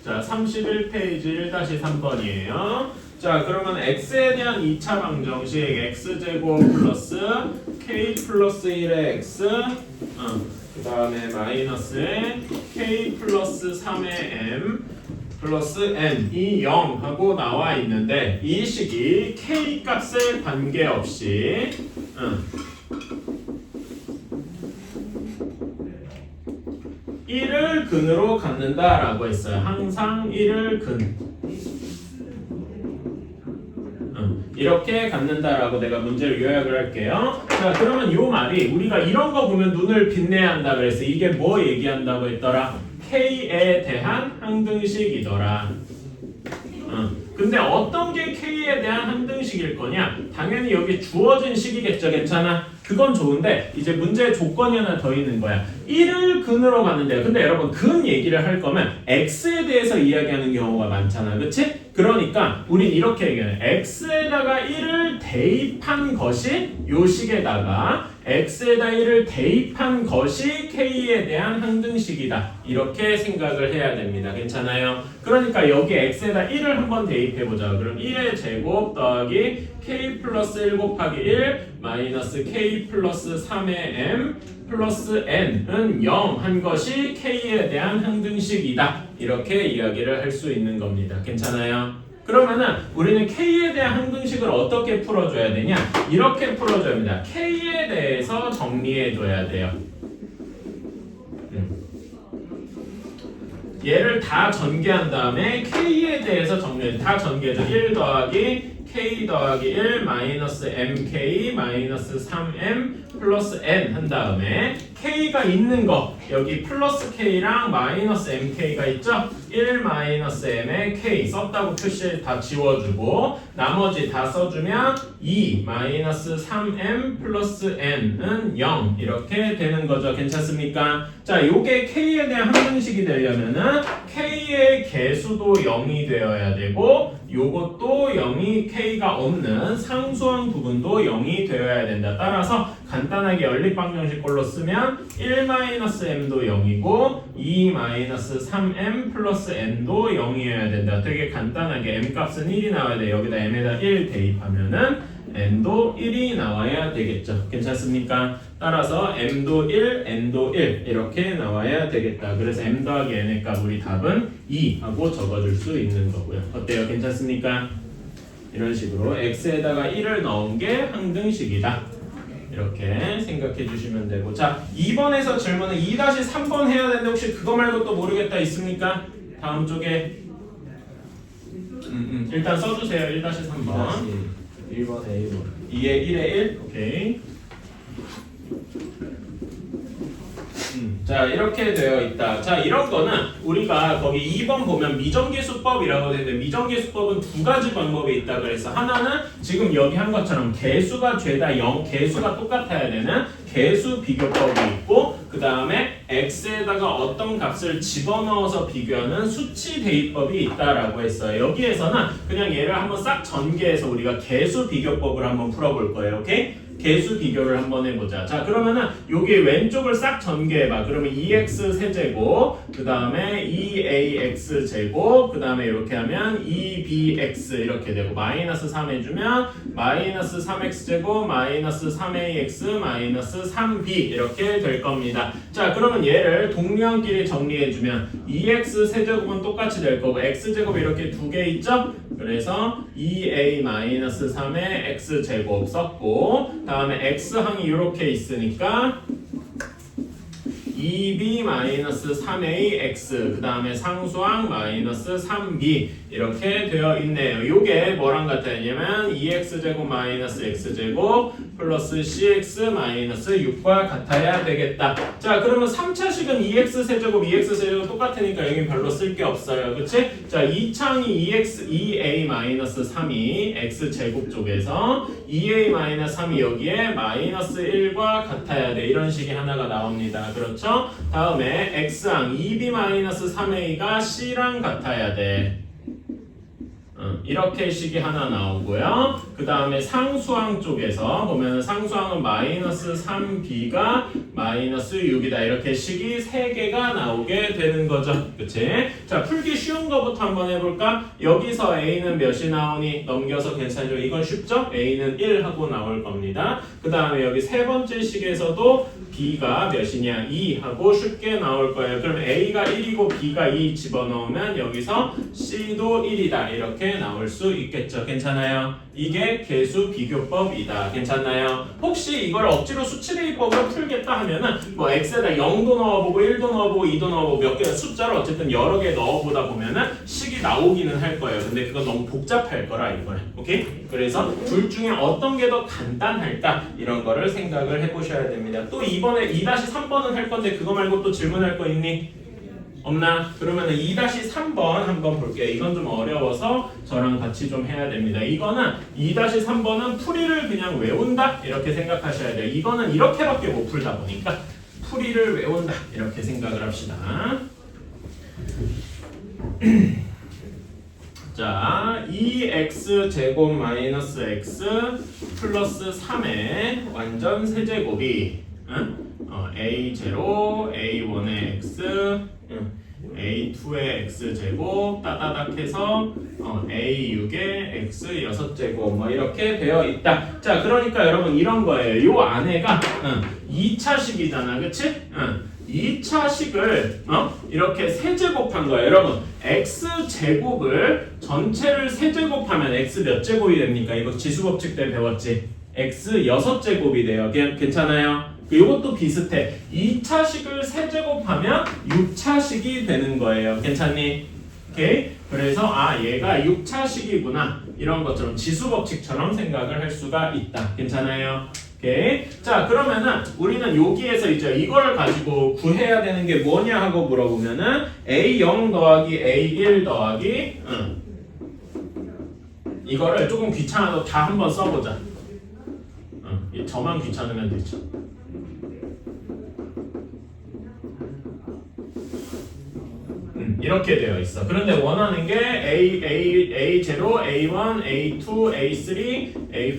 자, 31페이지 1-3번이에요. 자, 그러면 x에 대한 2차 방정식 x제곱 플러스 k 플러스 1의 x 그 다음에 마이너스에 k 플러스 3의 m 플러스 n이 0 하고 나와 있는데 이 식이 k 값에 관계없이 1을 근으로 갖는다라고 했어요. 항상 1을 근. 이렇게 갖는다라고 내가 문제를 요약을 할게요. 자, 그러면 요 말이 우리가 이런 거 보면 눈을 빛내야 한다 그래서 이게 뭐 얘기한다고 했더라? K에 대한 항등식이더라. 근데 어떤 게 K에 대한 항등식일 거냐? 당연히 여기 주어진 식이겠죠. 괜찮아? 그건 좋은데 이제 문제의 조건이 하나 더 있는 거야. 1을 근으로 갔는데요. 근데 여러분 근 얘기를 할 거면 X에 대해서 이야기하는 경우가 많잖아. 그치? 그러니까 우린 이렇게 얘기해. X에다가 1을 대입한 것이 요 식에다가 X에다 1을 대입한 것이 K에 대한 항등식이다. 이렇게 생각을 해야 됩니다. 괜찮아요? 그러니까 여기 X에다 1을 한번 대입해보자. 그럼 1의 제곱 더하기 K 플러스 1 곱하기 1 마이너스 K 플러스 3의 M 플러스 N은 0 한 것이 K에 대한 항등식이다. 이렇게 이야기를 할 수 있는 겁니다. 괜찮아요? 그러면은 우리는 K에 대한 항등식을 어떻게 풀어줘야 되냐? 이렇게 풀어줘야 합니다. K에 대해서 정리해줘야 돼요. 얘를 다 전개한 다음에 K에 대해서 정리해. 다 전개해줘. 1 더하기 K 더하기 1 마이너스 MK 마이너스 3M 플러스 N 한 다음에 K가 있는 거 여기 플러스 K랑 마이너스 MK가 있죠? 1 마이너스 M에 K 썼다고 표시 다 지워주고 나머지 다 써주면 2 마이너스 3M 플러스 N은 0 이렇게 되는 거죠. 괜찮습니까? 자, 요게 K에 대한 항등식이 되려면은 K의 개수도 0이 되어야 되고 요것도 0이 K가 없는 상수항 부분도 0이 되어야 된다. 따라서 간단하게 연립방정식꼴로 쓰면 1-m도 0이고 2-3m 플러스 n도 0이어야 된다. 되게 간단하게 m값은 1이 나와야 돼. 여기다 m에다 1 대입하면은 n도 1이 나와야 되겠죠. 괜찮습니까? 따라서 m도 1, n도 1 이렇게 나와야 되겠다. 그래서 m 더하기 n의 값 우리 답은 2 하고 적어줄 수 있는 거고요. 어때요? 괜찮습니까? 이런 식으로 x에다가 1을 넣은 게 항등식이다. 이렇게 생각해 주시면 되고 자 2번에서 질문은 2-3번 해야 되는데 혹시 그거 말고 또 모르겠다 있습니까? 다음 쪽에 일단 써주세요. 1-3번 1번에 1번 2에 1에 1 오케이 자 이렇게 되어 있다. 자 이런 거는 우리가 거기 2번 보면 미정계수법이라고 되는데 미정계수법은 두 가지 방법이 있다 그래서 하나는 지금 여기 한 것처럼 개수가 죄다 0 개수가 똑같아야 되는 개수 비교법이 있고 그 다음에 x에다가 어떤 값을 집어넣어서 비교하는 수치 대입법이 있다라고 했어요. 여기에서는 그냥 얘를 한번 싹 전개해서 우리가 개수 비교법을 한번 풀어볼 거예요. 오케이? 개수 비교를 한번 해보자. 자 그러면은 여기 왼쪽을 싹 전개해봐. 그러면 2x 세제곱 그 다음에 2ax 제곱 그 다음에 이렇게 하면 2bx 이렇게 되고 마이너스 3 해주면 마이너스 3x 제곱 마이너스 3ax 마이너스 3b 이렇게 될 겁니다. 자 그러면 얘를 동류항끼리 정리해주면 2x 세제곱은 똑같이 될 거고 x제곱 이렇게 두 개 있죠? 그래서 2a-3의 x제곱 썼고 다음에 x항이 이렇게 있으니까 2b-3ax 그 다음에 상수항 마이너스 3b 이렇게 되어 있네요. 요게 뭐랑 같아야냐면 2x제곱 마이너스 x제곱 플러스 cx 마이너스 6과 같아야 되겠다. 자 그러면 3차식은 2x 세제곱 2x 세제곱 똑같으니까 여기 별로 쓸 게 없어요. 그치? 자 2차항이 2a 마이너스 3이 x제곱 쪽에서 2a 마이너스 3이 여기에 마이너스 1과 같아야 돼. 이런 식이 하나가 나옵니다. 그렇죠? 다음에 x항 2b-3a가 c랑 같아야 돼. 이렇게 식이 하나 나오고요. 그 다음에 상수항 쪽에서 보면 상수항은 마이너스 3b가 마이너스 6이다. 이렇게 식이 3개가 나오게 되는 거죠. 그치? 자, 자, 풀기 쉬운 거부터 한번 해볼까? 여기서 A는 몇이 나오니? 넘겨서 괜찮죠? 이건 쉽죠? A는 1 하고 나올 겁니다. 그 다음에 여기 세 번째 식에서도 B가 몇이냐? 2 하고 쉽게 나올 거예요. 그럼 A가 1이고 B가 2 집어넣으면 여기서 C도 1이다. 이렇게 나올 수 있겠죠? 괜찮아요? 이게 개수 비교법이다. 괜찮나요? 혹시 이걸 억지로 수치대입법으로 풀겠다 하면은 뭐 X에다 0도 넣어보고 1도 넣어보고 2도 넣어보고 몇 개 숫자를 어쨌든 여러 개 넣어보다 보면은 식이 나오기는 할 거예요. 근데 그건 너무 복잡할 거라 이거는. 오케이? 그래서 둘 중에 어떤 게 더 간단할까? 이런 거를 생각을 해보셔야 됩니다. 또 이번에 2-3번은 할 건데 그거 말고 또 질문할 거 있니? 없나? 그러면 2-3번 한번 볼게요. 이건 좀 어려워서 저랑 같이 좀 해야 됩니다. 이거는 2-3번은 풀이를 그냥 외운다? 이렇게 생각하셔야 돼요. 이거는 이렇게밖에 못 풀다 보니까 풀이를 외운다. 이렇게 생각을 합시다. 자, 2x제곱 마이너스 x 플러스 3의 완전 세제곱이 a0, a1의 x, a2의 x제곱 따다닥 해서 a6의 x 6제곱 뭐 이렇게 되어 있다. 자, 그러니까 여러분 이런 거예요. 요 안에가 2차식이잖아. 그치? 2차식을 이렇게 세제곱한 거예요. 여러분 x제곱을 전체를 세제곱하면 x 몇 제곱이 됩니까? 이거 지수법칙 때 배웠지? x 6제곱이 돼요. 괜찮아요? 이것도 비슷해. 2차식을 세제곱하면 6차식이 되는 거예요. 괜찮니? 오케이? 그래서 얘가 6차식이구나. 이런 것처럼 지수법칙처럼 생각을 할 수가 있다. 괜찮아요? 오케이? 자, 그러면은 우리는 여기에서 이제 이걸 가지고 구해야 되는 게 뭐냐 하고 물어보면은 A0 더하기 A1 더하기 이거를 조금 귀찮아도 다 한번 써보자. 저만 귀찮으면 되죠. 이렇게 되어 있어. 그런데 원하는 게 A0, A1, A2, A3, A4,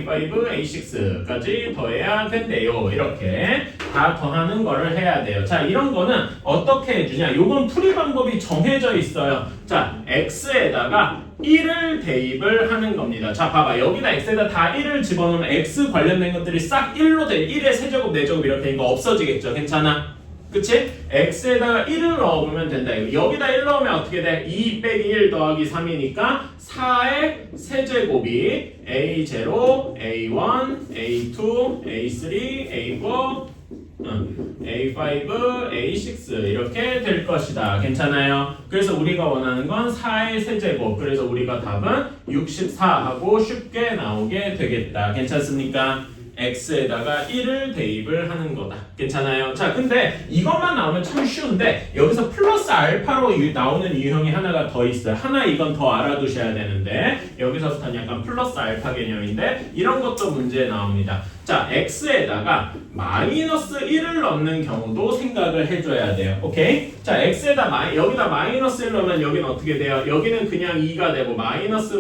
A5, A6까지 더해야 된대요. 이렇게 다 더하는 거를 해야 돼요. 자, 이런 거는 어떻게 해주냐? 요건 풀이 방법이 정해져 있어요. 자, X에다가 1을 대입을 하는 겁니다. 자, 봐봐. 여기다 X에다 다 1을 집어넣으면 X 관련된 것들이 싹 1로 돼. 1의 세제곱, 4제곱 이렇게 되니까 없어지겠죠. 괜찮아? 그치? X에다가 1을 넣어보면 된다. 여기다 1 넣으면 어떻게 돼? 2 빼기 1 더하기 3이니까 4의 세제곱이 A0, A1, A2, A3, A4, A5, A6 이렇게 될 것이다. 괜찮아요? 그래서 우리가 원하는 건 4의 세제곱. 그래서 우리가 답은 64하고 쉽게 나오게 되겠다. 괜찮습니까? X에다가 1을 대입을 하는 거다. 괜찮아요? 자, 근데 이것만 나오면 참 쉬운데 여기서 플러스 알파로 나오는 유형이 하나가 더 있어요. 하나 이건 더 알아두셔야 되는데 여기서부터는 약간 플러스 알파 개념인데 이런 것도 문제에 나옵니다. 자, X에다가 마이너스 1을 넣는 경우도 생각을 해줘야 돼요. 오케이? 자, X에다 여기다 마이너스 1 넣으면 여기는 어떻게 돼요? 여기는 그냥 2가 되고 마이너스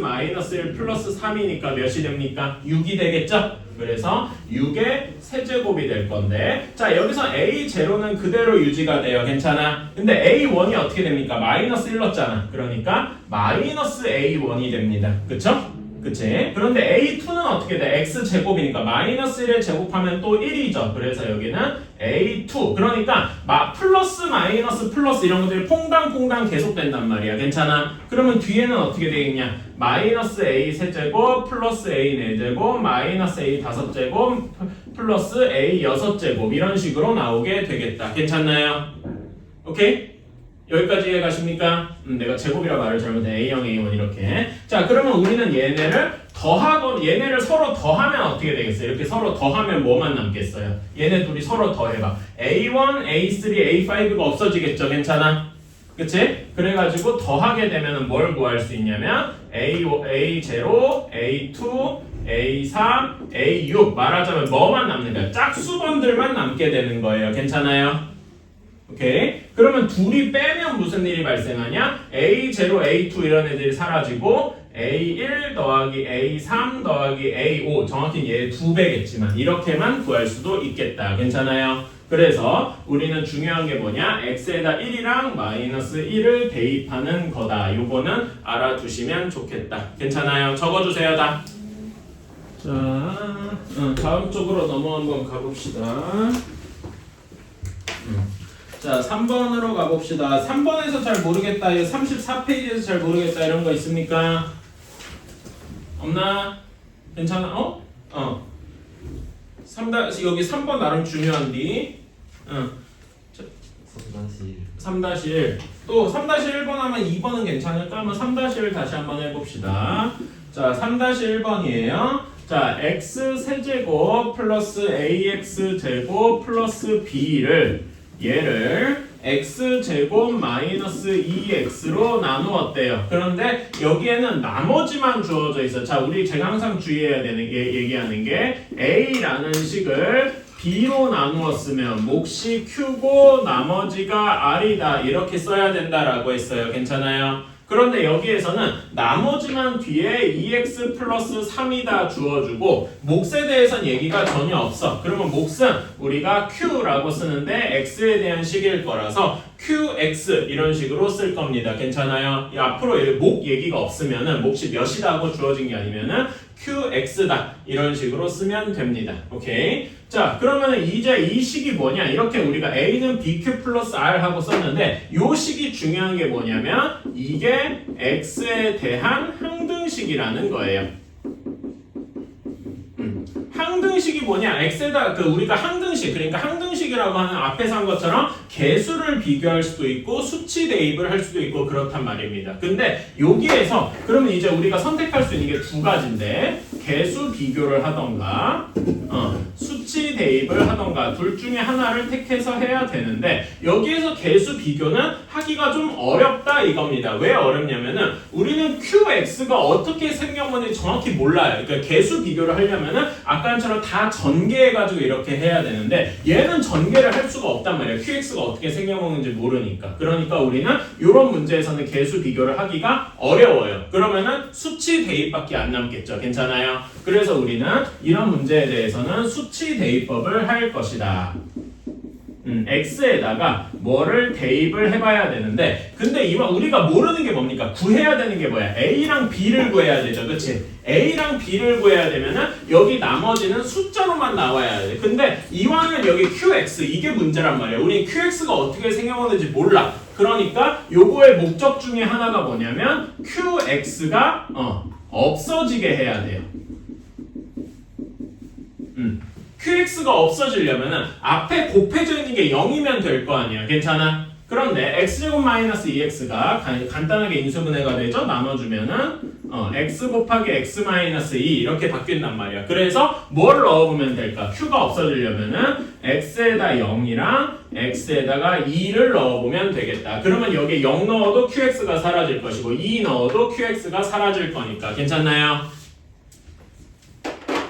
1 플러스 3이니까 몇이 됩니까? 6이 되겠죠? 그래서 6의 세제곱이 될 건데 자, 여기서 A0는 그대로 유지가 돼요. 괜찮아? 근데 A1이 어떻게 됩니까? 마이너스 1 넣었잖아. 그러니까 마이너스 A1이 됩니다. 그쵸? 그치? 그런데 A2는 어떻게 돼? X제곱이니까 마이너스 1에 제곱하면 또 1이죠. 그래서 여기는 A2. 그러니까 플러스 마이너스 플러스 이런 것들이 퐁당퐁당 계속된단 말이야. 괜찮아? 그러면 뒤에는 어떻게 되겠냐? 마이너스 A 세제곱 플러스 A 4제곱 마이너스 A 5제곱 플러스 A 6제곱 이런 식으로 나오게 되겠다. 괜찮나요? 오케이? 여기까지 이해 가십니까? 내가 제곱이라 말을 잘못해. A0, A1 이렇게. 자, 그러면 우리는 얘네를 더하고 얘네를 서로 더하면 어떻게 되겠어요? 이렇게 서로 더하면 뭐만 남겠어요? 얘네 둘이 서로 더해봐. A1, A3, A5가 없어지겠죠? 괜찮아? 그치? 그래가지고 더하게 되면 뭘 구할 수 있냐면 A0, A2, A3, A6 말하자면 뭐만 남는 거야? 짝수번들만 남게 되는 거예요. 괜찮아요? 오케이? 그러면 둘이 빼면 무슨 일이 발생하냐? A0, A2 이런 애들이 사라지고 A1 더하기 A3 더하기 A5 정확히 얘 2배겠지만 이렇게만 구할 수도 있겠다. 괜찮아요? 그래서 우리는 중요한 게 뭐냐? x에다 1이랑 마이너스 1을 대입하는 거다. 요거는 알아두시면 좋겠다. 괜찮아요? 적어주세요 다. 자, 다음 쪽으로 한번 가봅시다. 자, 3번으로 가봅시다. 3번에서 잘 모르겠다. 34페이지에서 잘 모르겠다. 이런 거 있습니까? 없나? 괜찮아? 여기 3번 나름 중요한디. 3-1. 또 3-1번 하면 2번은 괜찮을까? 한번 3-1 다시 한번 해봅시다. 자, 3-1번이에요. 자, x 세제곱 플러스 ax 제곱 플러스 b를 얘를 x제곱 마이너스 2x로 나누었대요. 그런데 여기에는 나머지만 주어져 있어. 자, 제가 항상 주의해야 되는 게, 얘기하는 게 a라는 식을 b로 나누었으면 몫이 q고 나머지가 r이다. 이렇게 써야 된다라고 했어요. 괜찮아요? 그런데 여기에서는 나머지만 뒤에 2x 플러스 3이다 주어주고 몫에 대해서는 얘기가 전혀 없어. 그러면 몫은 우리가 q라고 쓰는데 x에 대한 식일 거라서 qx 이런 식으로 쓸 겁니다. 괜찮아요? 앞으로 목 얘기가 없으면은 몫이 몇이다 하고 주어진 게 아니면은 qx다 이런 식으로 쓰면 됩니다. 오케이? 자, 그러면은 이제 이 식이 뭐냐? 이렇게 우리가 a는 bq 플러스 r 하고 썼는데 요 식이 중요한 게 뭐냐면 이게 x에 대한 항등식이라는 거예요. 항등식이 뭐냐? x에다 우리가 항등식, 그러니까 항등식이라고 하는 앞에서 한 것처럼 개수를 비교할 수도 있고 수치 대입을 할 수도 있고 그렇단 말입니다. 근데 여기에서 그러면 이제 우리가 선택할 수 있는 게 두 가지인데 개수 비교를 하던가 수치 대입을 하던가 둘 중에 하나를 택해서 해야 되는데 여기에서 개수 비교는 하기가 좀 어렵다 이겁니다. 왜 어렵냐면은 우리는 qx가 어떻게 생겨나는지 정확히 몰라요. 그러니까 개수 비교를 하려면은 아까처럼 다 전개해가지고 이렇게 해야 되는데 얘는 전개를 할 수가 없단 말이에요. qx가 어떻게 생겨먹는지 모르니까. 그러니까 우리는 이런 문제에서는 개수 비교를 하기가 어려워요. 그러면은 수치 대입밖에 안 남겠죠. 괜찮아요? 그래서 우리는 이런 문제에 대해서는 수치 대입법을 할 것이다. x에다가 뭐를 대입을 해봐야 되는데 근데 이만 우리가 모르는 게 뭡니까? 구해야 되는 게 뭐야? a랑 b를 구해야 되죠. 그치? a랑 b를 구해야 되면은 여기 나머지는 숫자로만 나와야 돼. 근데 이왕은 여기 qx 이게 문제란 말이야. 우리 qx가 어떻게 생겨나는지 몰라. 그러니까 요거의 목적 중에 하나가 뭐냐면 qx가 없어지게 해야 돼요. qx가 없어지려면은 앞에 곱해져 있는 게 0이면 될 거 아니야. 괜찮아? 그런데 x제곱 마이너스 2x가 간단하게 인수분해가 되죠. 나눠주면은 x 곱하기 x 마이너스 2 이렇게 바뀐단 말이야. 그래서 뭘 넣어보면 될까? q가 없어지려면은 x에다 0이랑 x에다가 2를 넣어보면 되겠다. 그러면 여기에 0 넣어도 qx가 사라질 것이고 2 넣어도 qx가 사라질 거니까. 괜찮나요?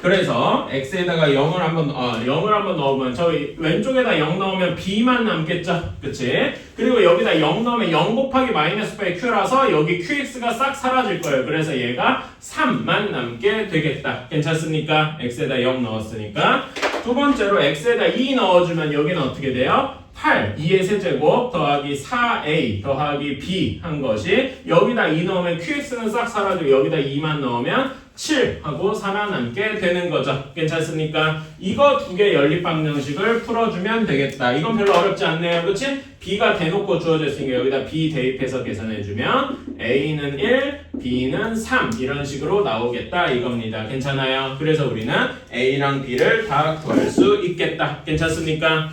그래서 x에다가 0을 한번 넣어보면 저희 왼쪽에다 0 넣으면 b만 남겠죠. 그치? 그리고 여기다 0 넣으면 0 곱하기 마이너스 바이 q라서 여기 qx가 싹 사라질 거예요. 그래서 얘가 3만 남게 되겠다. 괜찮습니까? x에다 0 넣었으니까. 두 번째로 x에다 2 넣어주면 여기는 어떻게 돼요? 8, 2의 세제곱 더하기 4a 더하기 b 한 것이 여기다 2 넣으면 qx는 싹 사라지고 여기다 2만 넣으면 7 하고 살아남게 되는 거죠. 괜찮습니까? 이거 두 개 연립방정식을 풀어주면 되겠다. 이건 별로 어렵지 않네요. 그치? b가 대놓고 주어져 있으니까 여기다 b 대입해서 계산해주면 a는 1, b는 3 이런 식으로 나오겠다 이겁니다. 괜찮아요? 그래서 우리는 a랑 b를 다 구할 수 있겠다. 괜찮습니까?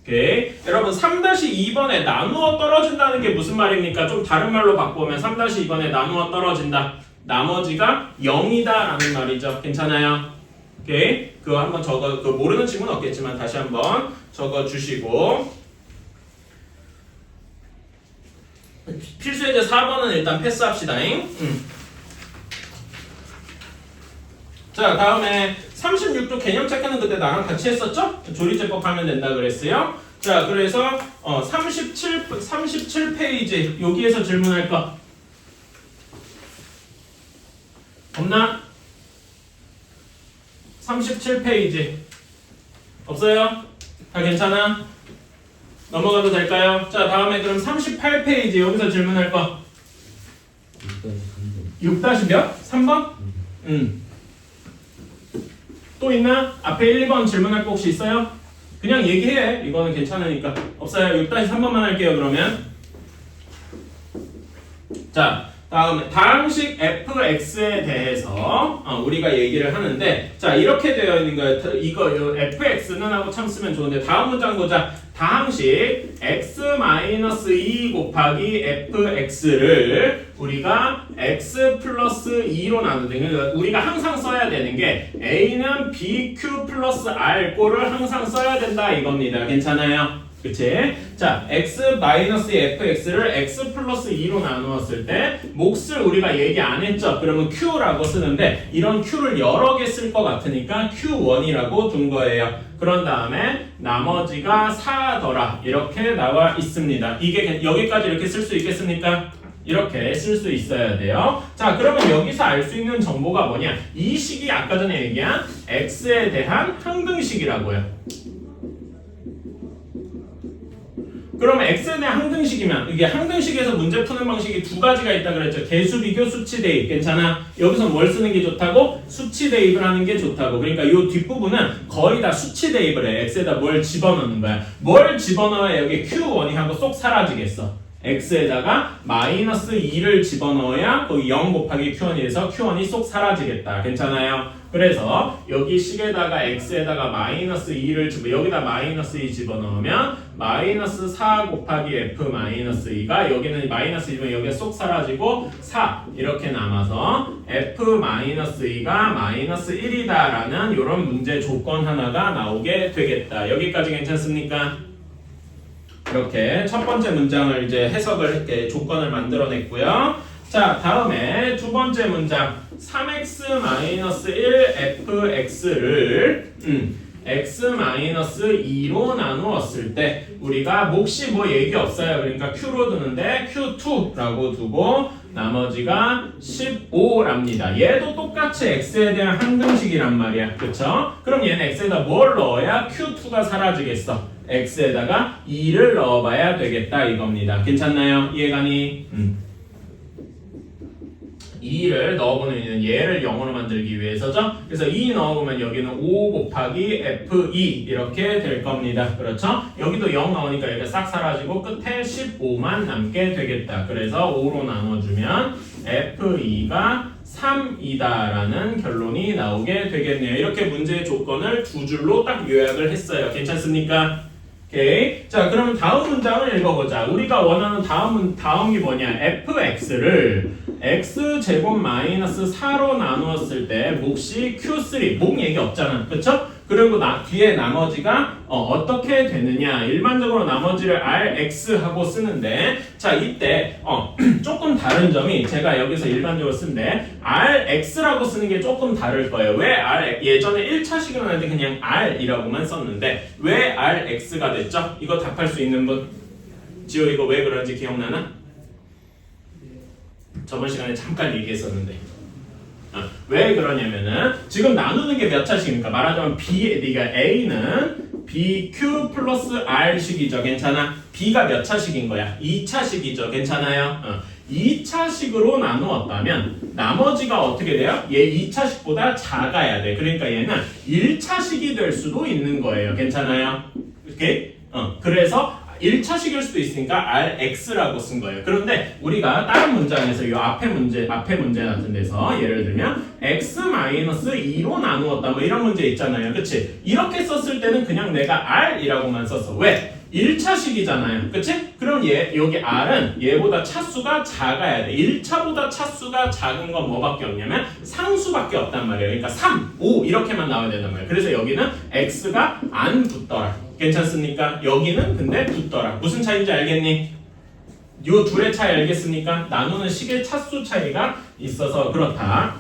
오케이. 여러분 3-2번에 나누어 떨어진다는 게 무슨 말입니까? 좀 다른 말로 바꾸면 3-2번에 나누어 떨어진다. 나머지가 0이다 라는 말이죠. 괜찮아요? 오케이. 그거 한번 모르는 친구는 없겠지만 다시 한번 적어 주시고 필수예제 4번은 일단 패스합시다. 자, 다음에 36도 개념 체크는 그때 나랑 같이 했었죠? 조리제법 하면 된다 그랬어요. 자, 그래서 37페이지 여기에서 질문할 거 없나? 37페이지 없어요? 다 괜찮아? 넘어가도 될까요? 자, 다음에 그럼 38페이지 여기서 질문할 거 6 몇? 3번? 또 있나? 앞에 1, 2번 질문할 거 혹시 있어요? 그냥 얘기해. 이거는 괜찮으니까. 없어요. 6-3번만 할게요. 그러면 자, 다음에 다항식 fx에 대해서 우리가 얘기를 하는데, 자, 이렇게 되어 있는 거예요. 이거 fx는 하고 참 쓰면 좋은데, 다음 문장 보자. 다항식 x-2 곱하기 fx를 우리가 x 플러스 2로 나누는, 그러니까 우리가 항상 써야 되는 게 a는 bq 플러스 r 꼴을 항상 써야 된다 이겁니다. 괜찮아요? 그치? 자, x-fx를 x 플러스 2로 나누었을 때 몫을 우리가 얘기 안 했죠? 그러면 q라고 쓰는데 이런 q를 여러 개 쓸 것 같으니까 q1이라고 둔 거예요. 그런 다음에 나머지가 4더라 이렇게 나와 있습니다. 이게 여기까지 이렇게 쓸 수 있겠습니까? 이렇게 쓸 수 있어야 돼요. 자, 그러면 여기서 알 수 있는 정보가 뭐냐? 이 식이 아까 전에 얘기한 x에 대한 항등식이라고요. 그러면 x에 대한 항등식이면 이게 항등식에서 문제 푸는 방식이 두 가지가 있다 그랬죠. 개수 비교, 수치 대입. 괜찮아? 여기서 뭘 쓰는 게 좋다고? 수치 대입을 하는 게 좋다고. 그러니까 이 뒷부분은 거의 다 수치 대입을 해. x에다 뭘 집어넣는 거야. 뭘 집어넣어야 여기 q1이 하고 쏙 사라지겠어. x에다가 마이너스 2를 집어넣어야 거기 0 곱하기 q1에서 q1이 쏙 사라지겠다. 괜찮아요? 그래서 여기 식에다가 x에다가 마이너스 2를 여기다 마이너스 2 집어넣으면 마이너스 4 곱하기 f 마이너스 2가 여기는 마이너스 2면 여기가 쏙 사라지고 4 이렇게 남아서 f 마이너스 2가 마이너스 1이다 라는 이런 문제 조건 하나가 나오게 되겠다. 여기까지 괜찮습니까? 이렇게 첫 번째 문장을 이제 해석을 했게 조건을 만들어냈고요. 자, 다음에 두 번째 문장 3x-1fx를 x-2로 나누었을 때 우리가 몫이 뭐 얘기 없어요. 그러니까 q로 두는데 q2라고 두고 나머지가 15랍니다. 얘도 똑같이 x에 대한 항등식이란 말이야. 그쵸? 그럼 얘는 x에다 뭘 넣어야 q2가 사라지겠어? x에다가 2를 넣어봐야 되겠다 이겁니다. 괜찮나요? 이해가니? 2를 넣어보는 이유는 얘를 0으로 만들기 위해서죠. 그래서 2 넣어보면 여기는 5 곱하기 f2 이렇게 될 겁니다. 그렇죠? 여기도 0 나오니까 여기가 싹 사라지고 끝에 15만 남게 되겠다. 그래서 5로 나눠주면 f2가 3이다 라는 결론이 나오게 되겠네요. 이렇게 문제의 조건을 두 줄로 딱 요약을 했어요. 괜찮습니까? 오케이. 자, 그러면 다음 문장을 읽어보자. 우리가 원하는 다음이 뭐냐? fx를 x제곱 마이너스 4로 나누었을 때 몫이 q3. 목 얘기 없잖아. 그쵸? 그리고 뒤에 나머지가 어떻게 되느냐? 일반적으로 나머지를 rx하고 쓰는데, 자, 이때 조금 다른 점이 제가 여기서 일반적으로 쓰는데 rx라고 쓰는 게 조금 다를 거예요. 왜 예전에 1차식을 할 때 그냥 r이라고만 썼는데 왜 rx가 됐죠? 이거 답할 수 있는 분? 지호 이거 왜 그런지 기억나나? 저번 시간에 잠깐 얘기했었는데 왜 그러냐면은 지금 나누는 게 몇 차식입니까? 말하자면 A는 BQ 플러스 R식이죠. 괜찮아? B가 몇 차식인 거야? 2차식이죠. 괜찮아요? 2차식으로 나누었다면 나머지가 어떻게 돼요? 얘 2차식보다 작아야 돼. 그러니까 얘는 1차식이 될 수도 있는 거예요. 괜찮아요? 오케이? 그래서 1차식일 수도 있으니까 RX라고 쓴 거예요. 그런데 우리가 다른 문장에서 이 앞에 문제 같은 데서 예를 들면 X-2로 나누었다 뭐 이런 문제 있잖아요. 그치? 이렇게 썼을 때는 그냥 내가 R이라고만 썼어. 왜? 1차식이잖아요. 그치? 그럼 여기 R은 얘보다 차수가 작아야 돼. 1차보다 차수가 작은 건 뭐밖에 없냐면 상수밖에 없단 말이에요. 그러니까 3, 5 이렇게만 나와야 된단 말이에요. 그래서 여기는 X가 안 붙더라. 괜찮습니까? 여기는 근데 붙더라. 무슨 차이인지 알겠니? 요 둘의 차이 알겠습니까? 나누는 식의 차수 차이가 있어서 그렇다.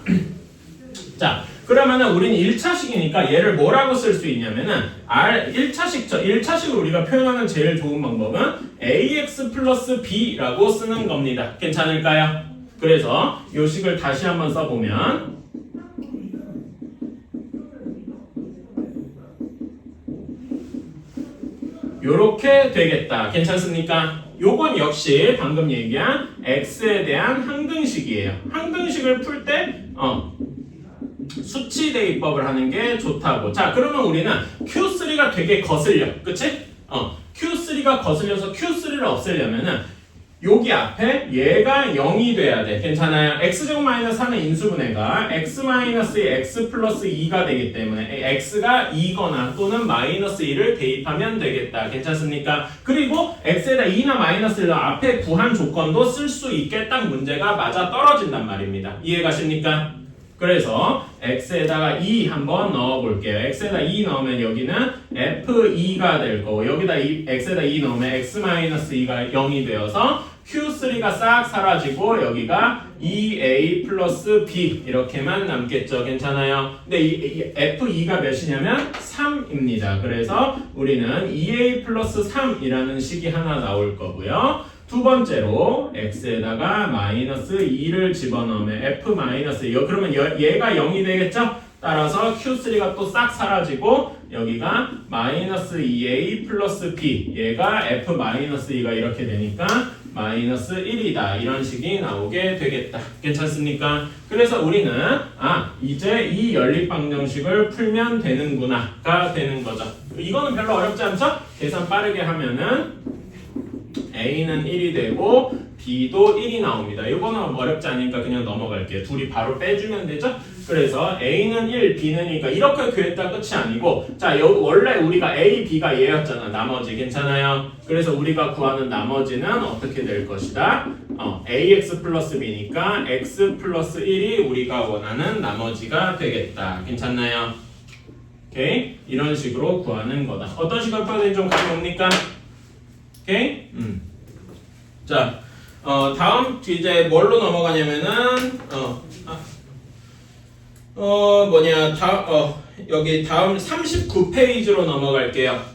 자, 그러면은 우리는 1차식이니까 얘를 뭐라고 쓸 수 있냐면은 1차식을 우리가 표현하는 제일 좋은 방법은 ax 플러스 b라고 쓰는 겁니다. 괜찮을까요? 그래서 요 식을 다시 한번 써보면 요렇게 되겠다. 괜찮습니까? 요건 역시 방금 얘기한 x에 대한 항등식이에요. 항등식을 풀 때 수치 대입법을 하는 게 좋다고. 자, 그러면 우리는 Q3가 되게 거슬려. 그치? Q3가 거슬려서 Q3를 없애려면은 여기 앞에 얘가 0이 돼야 돼. 괜찮아요? x제곱 마이너스 3의 인수분해가 x 마이너스 x 플러스 2가 되기 때문에 x가 2거나 또는 마이너스 2를 대입하면 되겠다. 괜찮습니까? 그리고 x에다 2나 마이너스 1로 앞에 구한 조건도 쓸 수 있게 딱 문제가 맞아 떨어진단 말입니다. 이해 가십니까? 그래서 x에다가 2 한번 넣어볼게요. x에다 2 넣으면 여기는 f2가 될 거고 여기다 x에다 2 넣으면 x-2가 0이 되어서 Q3가 싹 사라지고 여기가 2a 플러스 b 이렇게만 남겠죠. 괜찮아요? 근데 이 f2가 몇이냐면 3입니다. 그래서 우리는 2a 플러스 3이라는 식이 하나 나올 거고요. 두 번째로 x에다가 마이너스 2를 집어넣으면 f 마이너스 2 그러면 얘가 0이 되겠죠? 따라서 Q3가 또 싹 사라지고 여기가 마이너스 2a 플러스 b 얘가 f 마이너스 2가 이렇게 되니까 마이너스 1이다 이런 식이 나오게 되겠다. 괜찮습니까? 그래서 우리는 이제 이 연립방정식을 풀면 되는구나가 되는 거죠. 이거는 별로 어렵지 않죠? 계산 빠르게 하면은 A는 1이 되고 B도 1이 나옵니다. 이거는 어렵지 않으니까 그냥 넘어갈게요. 둘이 바로 빼주면 되죠? 그래서 A는 1, B는 2니까 이렇게 구했다 끝이 아니고 자 원래 우리가 A, B가 얘였잖아. 나머지 괜찮아요? 그래서 우리가 구하는 나머지는 어떻게 될 것이다? AX 플러스 B니까 X 플러스 1이 우리가 원하는 나머지가 되겠다. 괜찮나요? 오케이? 이런 식으로 구하는 거다. 어떤 식으로 풀어야 되는지 좀 감이 옵니까? 오케이? 자, 다음 이제 뭘로 넘어가냐면은 여기 다음 39페이지로 넘어갈게요.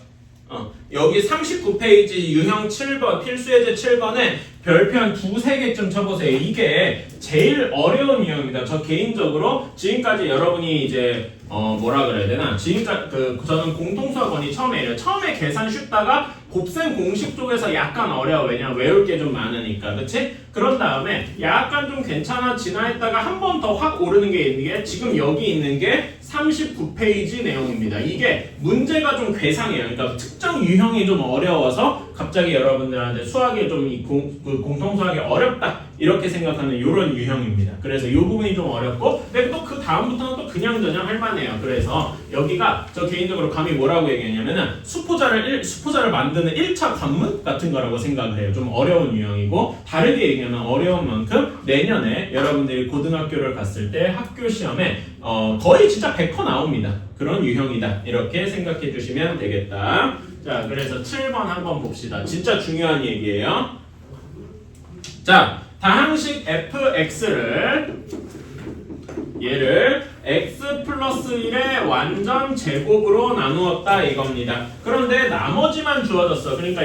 여기 39페이지 유형 7번 필수예제 7번에 별표 한 2-3개쯤 쳐보세요. 이게 제일 어려운 유형입니다. 저 개인적으로 지금까지 여러분이 이제 뭐라 그래야 되나 지금까지 저는 공통수학원이 처음이에요. 처음에 계산 쉽다가 곱셈 공식 쪽에서 약간 어려워. 왜냐 외울 게 좀 많으니까. 그치? 그런 다음에 약간 좀 괜찮아지나 했다가 한 번 더 확 오르는 게 있는 게 지금 여기 있는 게 39페이지 내용입니다. 이게 문제가 좀 괴상해요. 그러니까 특정 유형이 좀 어려워서 갑자기 여러분들한테 수학이 좀 공통수학이 어렵다 이렇게 생각하는 이런 유형입니다. 그래서 이 부분이 좀 어렵고 근데 또 그 다음부터는 또 그냥저냥 할만해요. 그래서 여기가 저 개인적으로 감히 뭐라고 얘기하냐면은 수포자를 만드는 1차 관문 같은 거라고 생각을 해요. 좀 어려운 유형이고 다르게 얘기하면 어려운 만큼 내년에 여러분들이 고등학교를 갔을 때 학교 시험에 거의 진짜 100% 나옵니다. 그런 유형이다. 이렇게 생각해 주시면 되겠다. 자, 그래서 7번 한번 봅시다. 진짜 중요한 얘기예요. 자, 다항식 fx를 얘를 x 플러스 1의 완전 제곱으로 나누었다 이겁니다. 그런데 나머지만 주어졌어. 그러니까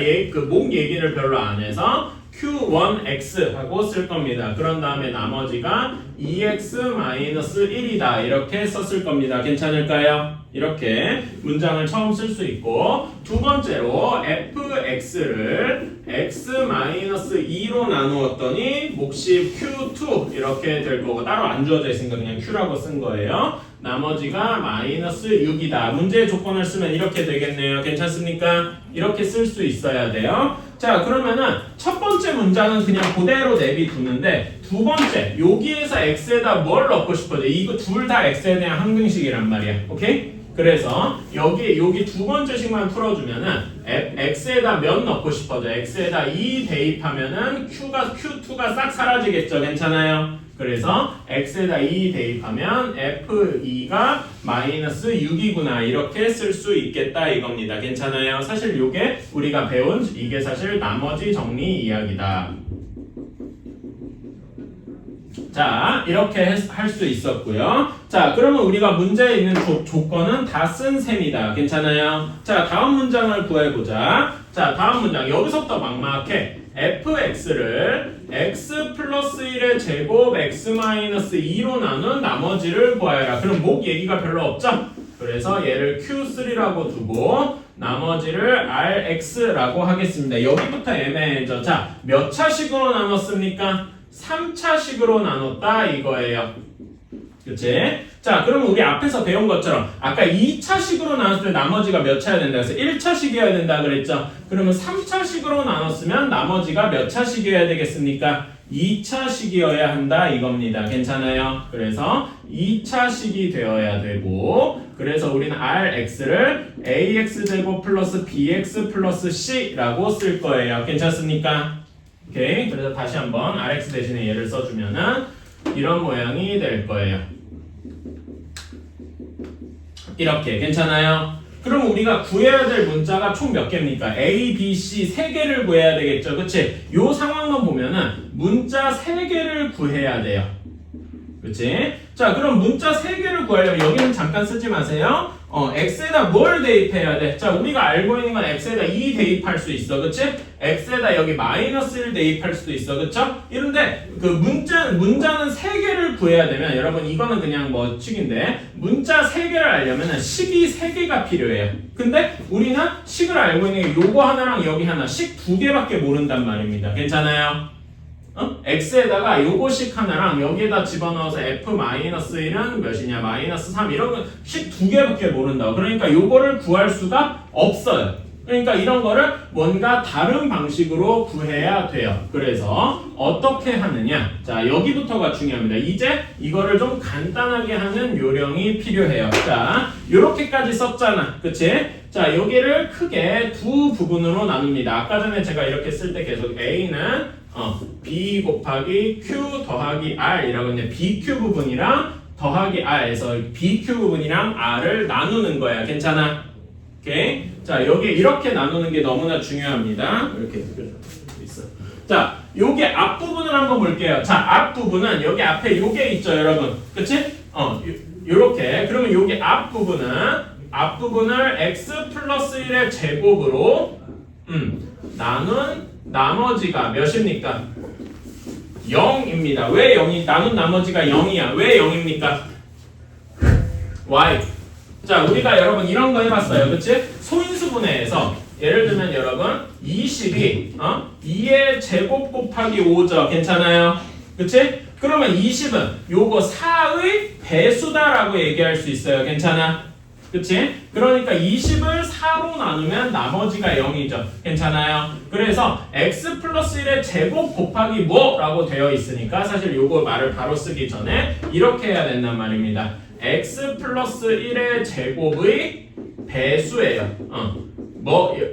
목 얘기를 별로 안 해서 q1x 하고 쓸 겁니다. 그런 다음에 나머지가 2x-1이다 이렇게 썼을 겁니다. 괜찮을까요? 이렇게 문장을 처음 쓸 수 있고 두 번째로 fx를 x-2로 나누었더니 몫이 q2 이렇게 될 거고 따로 안 주어져 있으니까 그냥 q라고 쓴 거예요. 나머지가 마이너스 6이다. 문제의 조건을 쓰면 이렇게 되겠네요. 괜찮습니까? 이렇게 쓸 수 있어야 돼요. 자, 그러면은 첫 번째 문장은 그냥 그대로 내비두는데 두 번째 여기에서 x에다 뭘 넣고 싶어요? 이거 둘 다 x에 대한 항등식이란 말이야. 오케이? 그래서 여기 두 번째 식만 풀어주면은 x에다 몇 넣고 싶어져? x에다 2 대입하면은 q2가 싹 사라지겠죠? 괜찮아요? 그래서 x에다 2 대입하면 f2가 마이너스 6이구나 이렇게 쓸 수 있겠다 이겁니다. 괜찮아요? 사실 요게 우리가 배운 이게 사실 나머지 정리 이야기다. 자, 이렇게 할 수 있었고요. 자, 그러면 우리가 문제에 있는 조건은 다 쓴 셈이다. 괜찮아요? 자, 다음 문장을 구해보자. 자, 다음 문장 여기서부터 막막해. fx를 x 플러스 1의 제곱 x-2로 나눈 나머지를 구하여라. 그럼 목 얘기가 별로 없죠? 그래서 얘를 q3라고 두고 나머지를 Rx라고 하겠습니다. 여기부터 애매해져. 자, 몇 차식으로 나눴습니까? 3차식으로 나눴다 이거예요. 그치? 자, 그러면 우리 앞에서 배운 것처럼 아까 2차식으로 나눴을 때 나머지가 몇 차여야 된다 그래서 1차식이어야 된다 그랬죠? 그러면 3차식으로 나눴으면 나머지가 몇 차식이어야 되겠습니까? 2차식이어야 한다 이겁니다. 괜찮아요? 그래서 2차식이 되어야 되고 그래서 우리는 Rx를 AX제곱 플러스 BX 플러스 C라고 쓸 거예요. 괜찮습니까? 오케이. 그래서 다시 한번 Rx 대신에 얘를 써주면은 이런 모양이 될 거예요. 이렇게 괜찮아요? 그럼 우리가 구해야 될 문자가 총 몇 개입니까? A, B, C 3개를 구해야 되겠죠. 그치? 요 상황만 보면은 문자 3개를 구해야 돼요. 그치? 자, 그럼 문자 3개를 구하려면 여기는 잠깐 쓰지 마세요. x에다 뭘 대입해야 돼? 자, 우리가 알고 있는 건 x에다 2 대입할 수 있어. 그치? x에다 여기 마이너스 1 대입할 수도 있어. 그쵸? 이런데 그 문자는 3개를 구해야 되면 여러분 이거는 그냥 뭐 식인데 문자 3개를 알려면 식이 3개가 필요해요. 근데 우리는 식을 알고 있는 게 요거 하나랑 여기 하나 식 2개밖에 모른단 말입니다. 괜찮아요? x에다가 요거식 하나랑 여기에다 집어넣어서 f-1은 몇이냐 마이너스 3 이런 거 식 2개밖에 모른다고. 그러니까 요거를 구할 수가 없어요. 그러니까 이런 거를 뭔가 다른 방식으로 구해야 돼요. 그래서 어떻게 하느냐? 자, 여기부터가 중요합니다. 이제 이거를 좀 간단하게 하는 요령이 필요해요. 자, 요렇게까지 썼잖아. 그치? 자, 여기를 크게 두 부분으로 나눕니다. 아까 전에 제가 이렇게 쓸 때 계속 A는 B 곱하기 Q 더하기 R 이라고 했는데 BQ 부분이랑 더하기 R에서 BQ 부분이랑 R을 나누는 거야. 괜찮아? 오케이? 자, 여기 이렇게 나누는 게 너무나 중요합니다. 이렇게 있어. 자, 요게 앞부분을 한번 볼게요. 자, 앞부분은 여기 앞에 요게 있죠, 여러분. 그치? 요렇게. 그러면 요게 앞부분을 x 플러스 1의 제곱으로 나눈 나머지가 몇입니까? 0입니다. 왜 0이? 나눈 나머지가 0이야. 왜 0입니까? y. 자, 우리가 여러분 이런 거 해봤어요. 그치? 소인수분해에서 예를 들면 여러분 20이 2의 제곱 곱하기 5죠. 괜찮아요? 그치? 그러면 20은 요거 4의 배수다라고 얘기할 수 있어요. 괜찮아? 그치? 그러니까 20을 4로 나누면 나머지가 0이죠. 괜찮아요? 그래서 x 플러스 1의 제곱 곱하기 뭐? 라고 되어 있으니까 사실 요거 말을 바로 쓰기 전에 이렇게 해야 된단 말입니다. x 플러스 1의 제곱의 배수예요.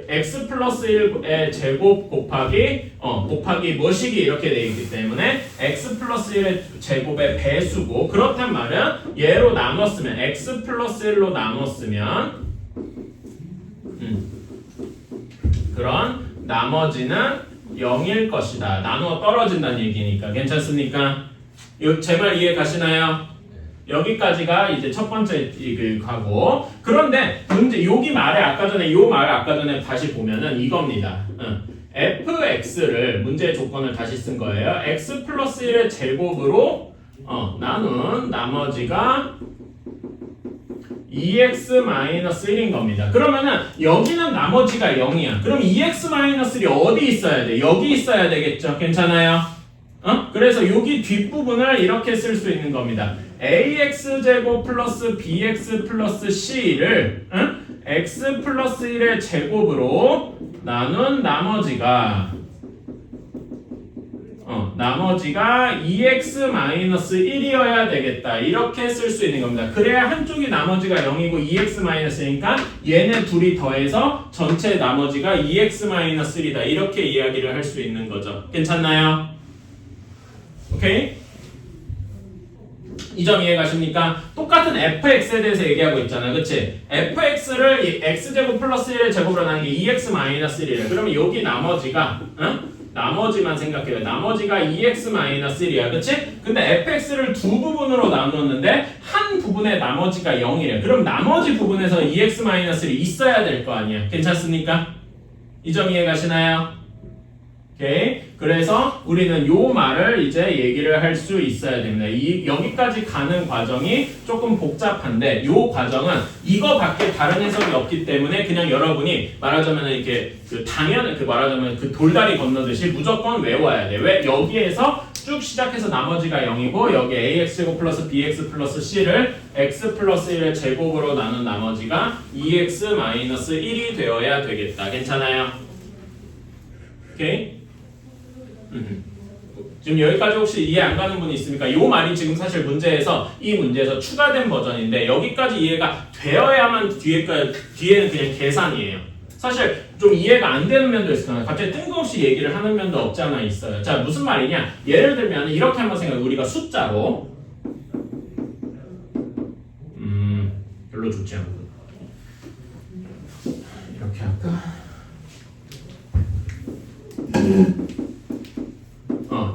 x 플러스 1의 제곱 곱하기 뭐식이 이렇게 되어 있기 때문에 x 플러스 1의 제곱의 배수고 그렇단 말은 얘로 나눴으면 x 플러스 1로 나눴으면 그런 나머지는 0일 것이다. 나누어 떨어진다는 얘기니까. 괜찮습니까? 제 말 이해 가시나요? 여기까지가 이제 첫 번째 가고 그런데 문제 여기 말에 아까 전에 다시 보면은 이겁니다. fx를 문제의 조건을 다시 쓴 거예요. x 플러스 1의 제곱으로 나눈 나머지가 2x-1인 겁니다. 그러면은 여기는 나머지가 0이야. 그럼 2x-1이 어디 있어야 돼? 여기 있어야 되겠죠? 괜찮아요? 그래서 여기 뒷부분을 이렇게 쓸 수 있는 겁니다. ax제곱 플러스 bx 플러스 c를 x 플러스 1의 제곱으로 나눈 나머지가 2x-1이어야 되겠다. 이렇게 쓸 수 있는 겁니다. 그래야 한쪽이 나머지가 0이고 2x-1이니까 얘네 둘이 더해서 전체 나머지가 2x-1이다. 이렇게 이야기를 할 수 있는 거죠. 괜찮나요? 오케이? 이 점 이해 가십니까? 똑같은 fx에 대해서 얘기하고 있잖아. 그치? fx를 x제곱 플러스 1의 제곱으로 나눈 게 2x-1이래. 그러면 여기 나머지가 나머지만 생각해요. 나머지가 2x-1이야. 그치? 근데 fx를 두 부분으로 나눴는데 한 부분의 나머지가 0이래. 그럼 나머지 부분에서 2x-1이 있어야 될 거 아니야. 괜찮습니까? 이 점 이해 가시나요? 오케이? 그래서 우리는 요 말을 이제 얘기를 할 수 있어야 됩니다. 여기까지 가는 과정이 조금 복잡한데 요 과정은 이거밖에 다른 해석이 없기 때문에 그냥 여러분이 말하자면 이렇게 말하자면 그 돌다리 건너듯이 무조건 외워야 돼. 왜? 여기에서 쭉 시작해서 나머지가 0이고 여기 ax제곱 플러스 bx 플러스 c를 x 플러스 1의 제곱으로 나눈 나머지가 2x 마이너스 1이 되어야 되겠다. 괜찮아요? 오케이? 지금 여기까지 혹시 이해 안 가는 분이 있습니까? 이 말이 지금 사실 이 문제에서 추가된 버전인데 여기까지 이해가 되어야만 뒤에는 그냥 계산이에요. 사실 좀 이해가 안 되는 면도 있어요. 갑자기 뜬금없이 얘기를 하는 면도 없지 않아 있어요. 자, 무슨 말이냐? 예를 들면 이렇게 한번 생각해. 우리가 숫자로 별로 좋지 않고 이렇게 할까?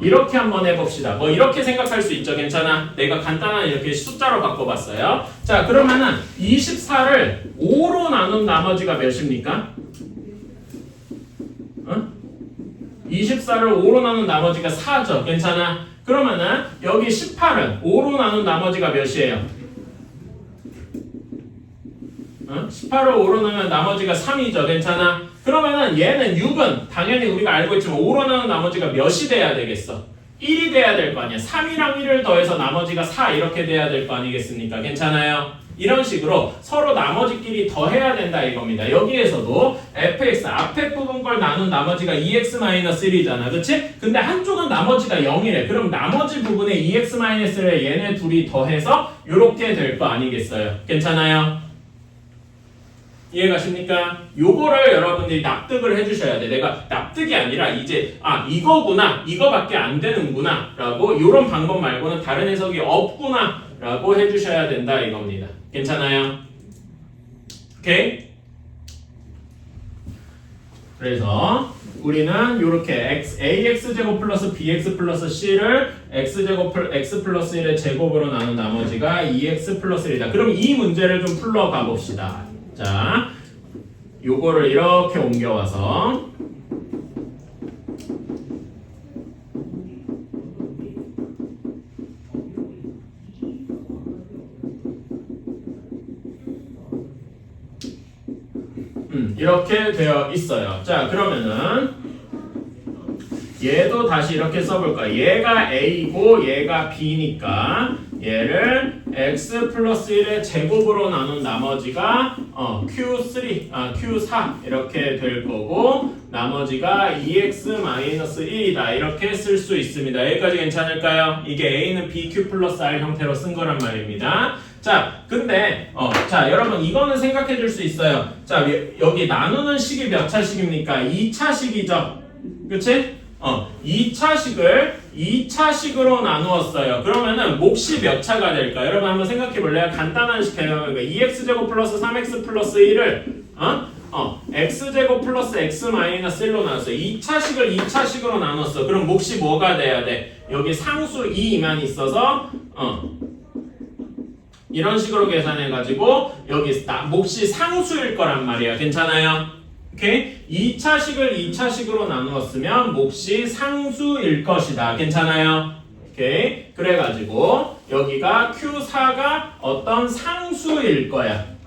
이렇게 한번 해봅시다. 뭐 이렇게 생각할 수 있죠. 괜찮아? 내가 간단한 이렇게 숫자로 바꿔봤어요. 자, 그러면은 24를 5로 나눈 나머지가 몇입니까? 24를 5로 나눈 나머지가 4죠. 괜찮아? 그러면은 여기 18은 5로 나눈 나머지가 몇이에요? 18을 5로 나누면 나머지가 3이죠. 괜찮아? 그러면은 얘는 6은 당연히 우리가 알고 있지만 5로 나눈 나머지가 몇이 돼야 되겠어? 1이 돼야 될 거 아니야. 3이랑 1을 더해서 나머지가 4 이렇게 돼야 될 거 아니겠습니까? 괜찮아요? 이런 식으로 서로 나머지끼리 더해야 된다 이겁니다. 여기에서도 fx 앞에 부분 걸 나눈 나머지가 2x-1이잖아. 그치? 근데 한쪽은 나머지가 0이래. 그럼 나머지 부분에 2x-1을 얘네 둘이 더해서 이렇게 될 거 아니겠어요? 괜찮아요? 이해가십니까? 요거를 여러분들이 납득을 해주셔야 돼. 내가 납득이 아니라 이제 이거구나, 이거밖에 안 되는구나 라고 요런 방법 말고는 다른 해석이 없구나 라고 해주셔야 된다 이겁니다. 괜찮아요? 오케이? 그래서 우리는 요렇게 ax제곱 플러스 bx 플러스 c를 x 플러스 1의 제곱으로 나눈 나머지가 2x 플러스 1이다. 그럼 이 문제를 좀 풀러가 봅시다. 자, 요거를 이렇게 옮겨와서 이렇게 되어 있어요. 자, 그러면은 얘도 다시 이렇게 써볼까? 얘가 a고 얘가 b니까 얘를 x 플러스 1의 제곱으로 나눈 나머지가 q4 이렇게 될 거고 나머지가 2x 마이너스 1이다 이렇게 쓸 수 있습니다. 여기까지 괜찮을까요? 이게 a는 bq 플러스 r 형태로 쓴 거란 말입니다. 자, 근데 자, 여러분 이거는 생각해 줄 수 있어요. 자, 여기 나누는 식이 몇 차식입니까? 2차식이죠. 그치? 2차식으로 나누었어요. 그러면은 몫이 몇 차가 될까? 여러분 한번 생각해 볼래요? 간단한 식 해요. 2x제곱 플러스 3x 플러스 1을 x제곱 플러스 x 마이너스 1로 나눴어요. 2차식을 2차식으로 나눴어. 그럼 몫이 뭐가 돼야 돼? 여기 상수 2만 있어서 이런 식으로 계산해가지고 여기 몫이 상수일 거란 말이야. 괜찮아요? 오케이? 2차식을 2차식으로 나누었으면 몫이 상수일 것이다. 괜찮아요? 오케이? 그래가지고 여기가 Q4가 어떤 상수일 거야.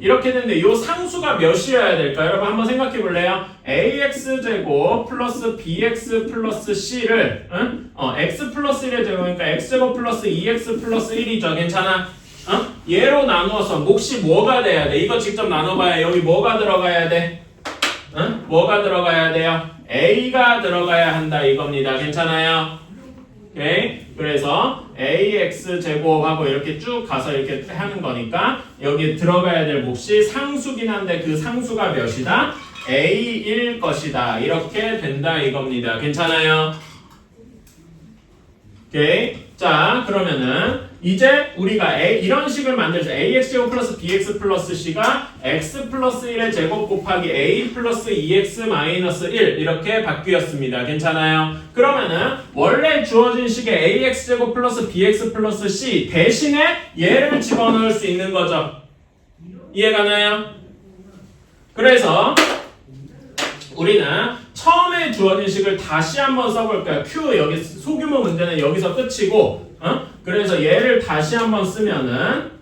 이렇게 되는데 이 상수가 몇이어야 될까요? 여러분 한번 생각해 볼래요? ax제곱 플러스 bx 플러스 c를 x 플러스 1의 제곱이니까 x제곱 플러스 2x 플러스 1이죠. 괜찮아? 얘로 나누어서 몫이 뭐가 돼야 돼? 이거 직접 나눠봐야 여기 뭐가 들어가야 돼? 뭐가 들어가야 돼요? a가 들어가야 한다 이겁니다. 괜찮아요? 오케이? 그래서 ax 제곱하고 이렇게 쭉 가서 이렇게 하는 거니까 여기 들어가야 될 몫이 상수긴 한데 그 상수가 몇이다? a일 것이다. 이렇게 된다 이겁니다. 괜찮아요? 오케이? 자, 그러면은 이제 우리가 이런 식을 만들죠. ax제곱 플러스 bx 플러스 c가 x 플러스 1의 제곱 곱하기 a 플러스 2x 마이너스 1 이렇게 바뀌었습니다. 괜찮아요? 그러면은 원래 주어진 식의 ax제곱 플러스 bx 플러스 c 대신에 얘를 집어넣을 수 있는 거죠. 이해가나요? 그래서 우리는 처음에 주어진 식을 다시 한번 써볼까요? Q 여기 소규모 문제는 여기서 끝이고, 그래서 얘를 다시 한번 쓰면은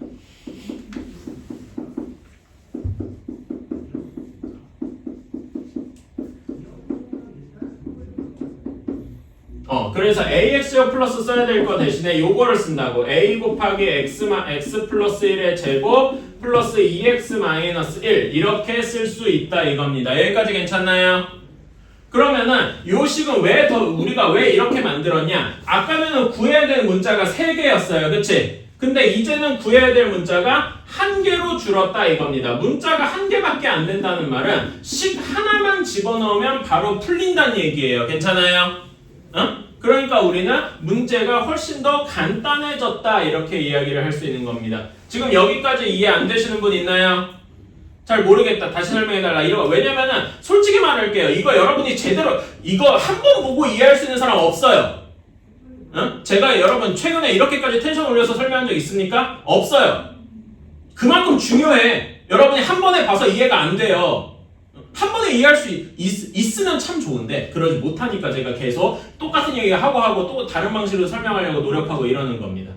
그래서 AX요 플러스 써야 될 거 대신에 요거를 쓴다고. A 곱하기 X 플러스 1의 제곱 플러스 2X 마이너스 1 이렇게 쓸 수 있다 이겁니다. 여기까지 괜찮나요? 그러면은 요 식은 우리가 왜 이렇게 만들었냐? 아까는 구해야 될 문자가 3개였어요. 그치? 근데 이제는 구해야 될 문자가 1개로 줄었다 이겁니다. 문자가 1개밖에 안 된다는 말은 식 하나만 집어넣으면 바로 풀린다는 얘기예요. 괜찮아요? 그러니까 우리는 문제가 훨씬 더 간단해졌다 이렇게 이야기를 할 수 있는 겁니다. 지금 여기까지 이해 안 되시는 분 있나요? 잘 모르겠다. 다시 설명해달라. 왜냐면은 솔직히 말할게요. 이거 여러분이 제대로 이거 한 번 보고 이해할 수 있는 사람 없어요. 제가 여러분 최근에 이렇게까지 텐션 올려서 설명한 적 있습니까? 없어요. 그만큼 중요해. 여러분이 한 번에 봐서 이해가 안 돼요. 한 번에 이해할 수 있으면 참 좋은데 그러지 못하니까 제가 계속 똑같은 얘기 하고 또 다른 방식으로 설명하려고 노력하고 이러는 겁니다.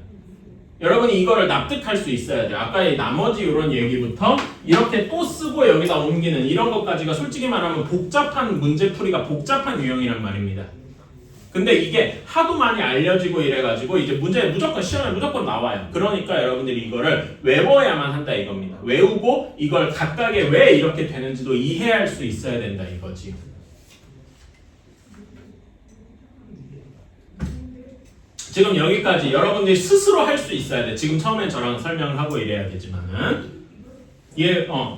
여러분이 이거를 납득할 수 있어야 돼요. 아까 이 나머지 이런 얘기부터 이렇게 또 쓰고 여기다 옮기는 이런 것까지가 솔직히 말하면 복잡한 문제풀이가 복잡한 유형이란 말입니다. 근데 이게 하도 많이 알려지고 이래가지고 이제 문제 무조건 시험에 무조건 나와요. 그러니까 여러분들이 이거를 외워야만 한다 이겁니다. 외우고 이걸 각각의 왜 이렇게 되는지도 이해할 수 있어야 된다 이거지. 지금 여기까지 여러분들이 스스로 할 수 있어야 돼. 지금 처음엔 저랑 설명을 하고 이래야 되지만은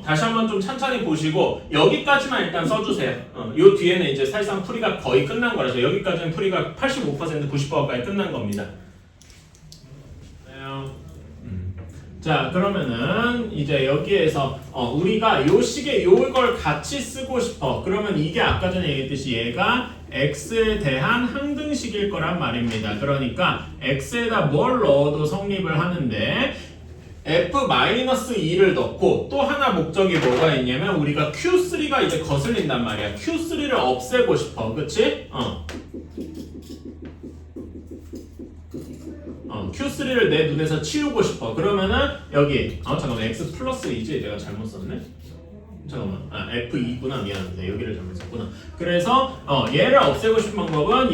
다시 한번 좀 천천히 보시고 여기까지만 일단 써주세요. 요 뒤에는 이제 사실상 풀이가 거의 끝난 거라서 여기까지는 풀이가 85% 90%까지 끝난 겁니다. 자 그러면은 이제 여기에서 우리가 요 식에 요걸 같이 쓰고 싶어. 그러면 이게 아까 전에 얘기했듯이 얘가 x에 대한 항등식일 거란 말입니다. 그러니까 x에다 뭘 넣어도 성립을 하는데 f-2를 넣고 또 하나 목적이 뭐가 있냐면 우리가 q3가 이제 거슬린단 말이야. q3를 없애고 싶어. 그치? q3를 내 눈에서 치우고 싶어. 그러면은 여기 잠깐만 x 플러스 2지? 내가 잘못 썼네? 잠깐만 f2구나. 미안합니다. 여기를 잘못 썼구나. 그래서 얘를 없애고 싶은 방법은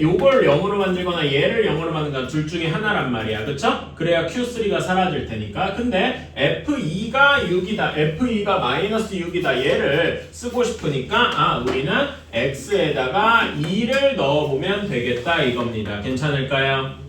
요걸 0으로 만들거나 얘를 0으로 만들거나 둘 중에 하나란 말이야. 그쵸? 그래야 q3가 사라질 테니까. 근데 f2가 6이다. f2가 마이너스 6이다. 얘를 쓰고 싶으니까 우리는 x에다가 2를 넣어보면 되겠다 이겁니다. 괜찮을까요?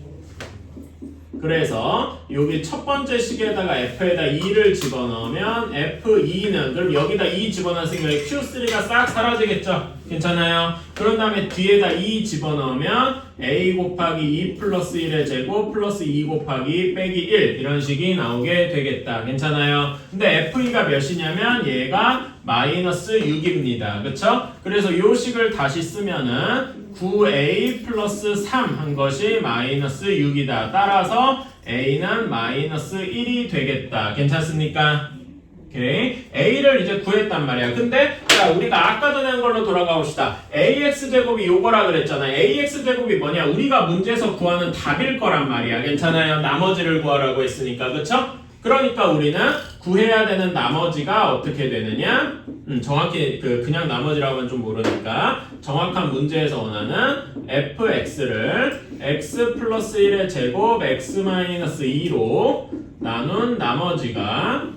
그래서 여기 첫 번째 식에다가 f에다 2를 집어넣으면 f2는 그럼 여기다 2 집어넣었으니 q3가 싹 사라지겠죠? 괜찮아요? 그런 다음에 뒤에다 2 집어넣으면 a 곱하기 2 플러스 1의 제곱 플러스 2 곱하기 빼기 1 이런 식이 나오게 되겠다. 괜찮아요? 근데 f2가 몇이냐면 얘가 마이너스 6입니다. 그쵸? 그래서 요 식을 다시 쓰면은 9a 플러스 3 한 것이 마이너스 6이다. 따라서 a는 마이너스 1이 되겠다. 괜찮습니까? 오케이. a를 이제 구했단 말이야. 근데 자 우리가 아까 전에 한 걸로 돌아가 봅시다. ax제곱이 요거라 그랬잖아. ax제곱이 뭐냐? 우리가 문제에서 구하는 답일 거란 말이야. 괜찮아요? 나머지를 구하라고 했으니까. 그쵸? 그러니까 우리는 구해야 되는 나머지가 어떻게 되느냐? 정확히 그냥 나머지라고 하면 좀 모르니까 정확한 문제에서 원하는 fx를 x 플러스 1의 제곱 x 마이너스 2로 나눈 나머지가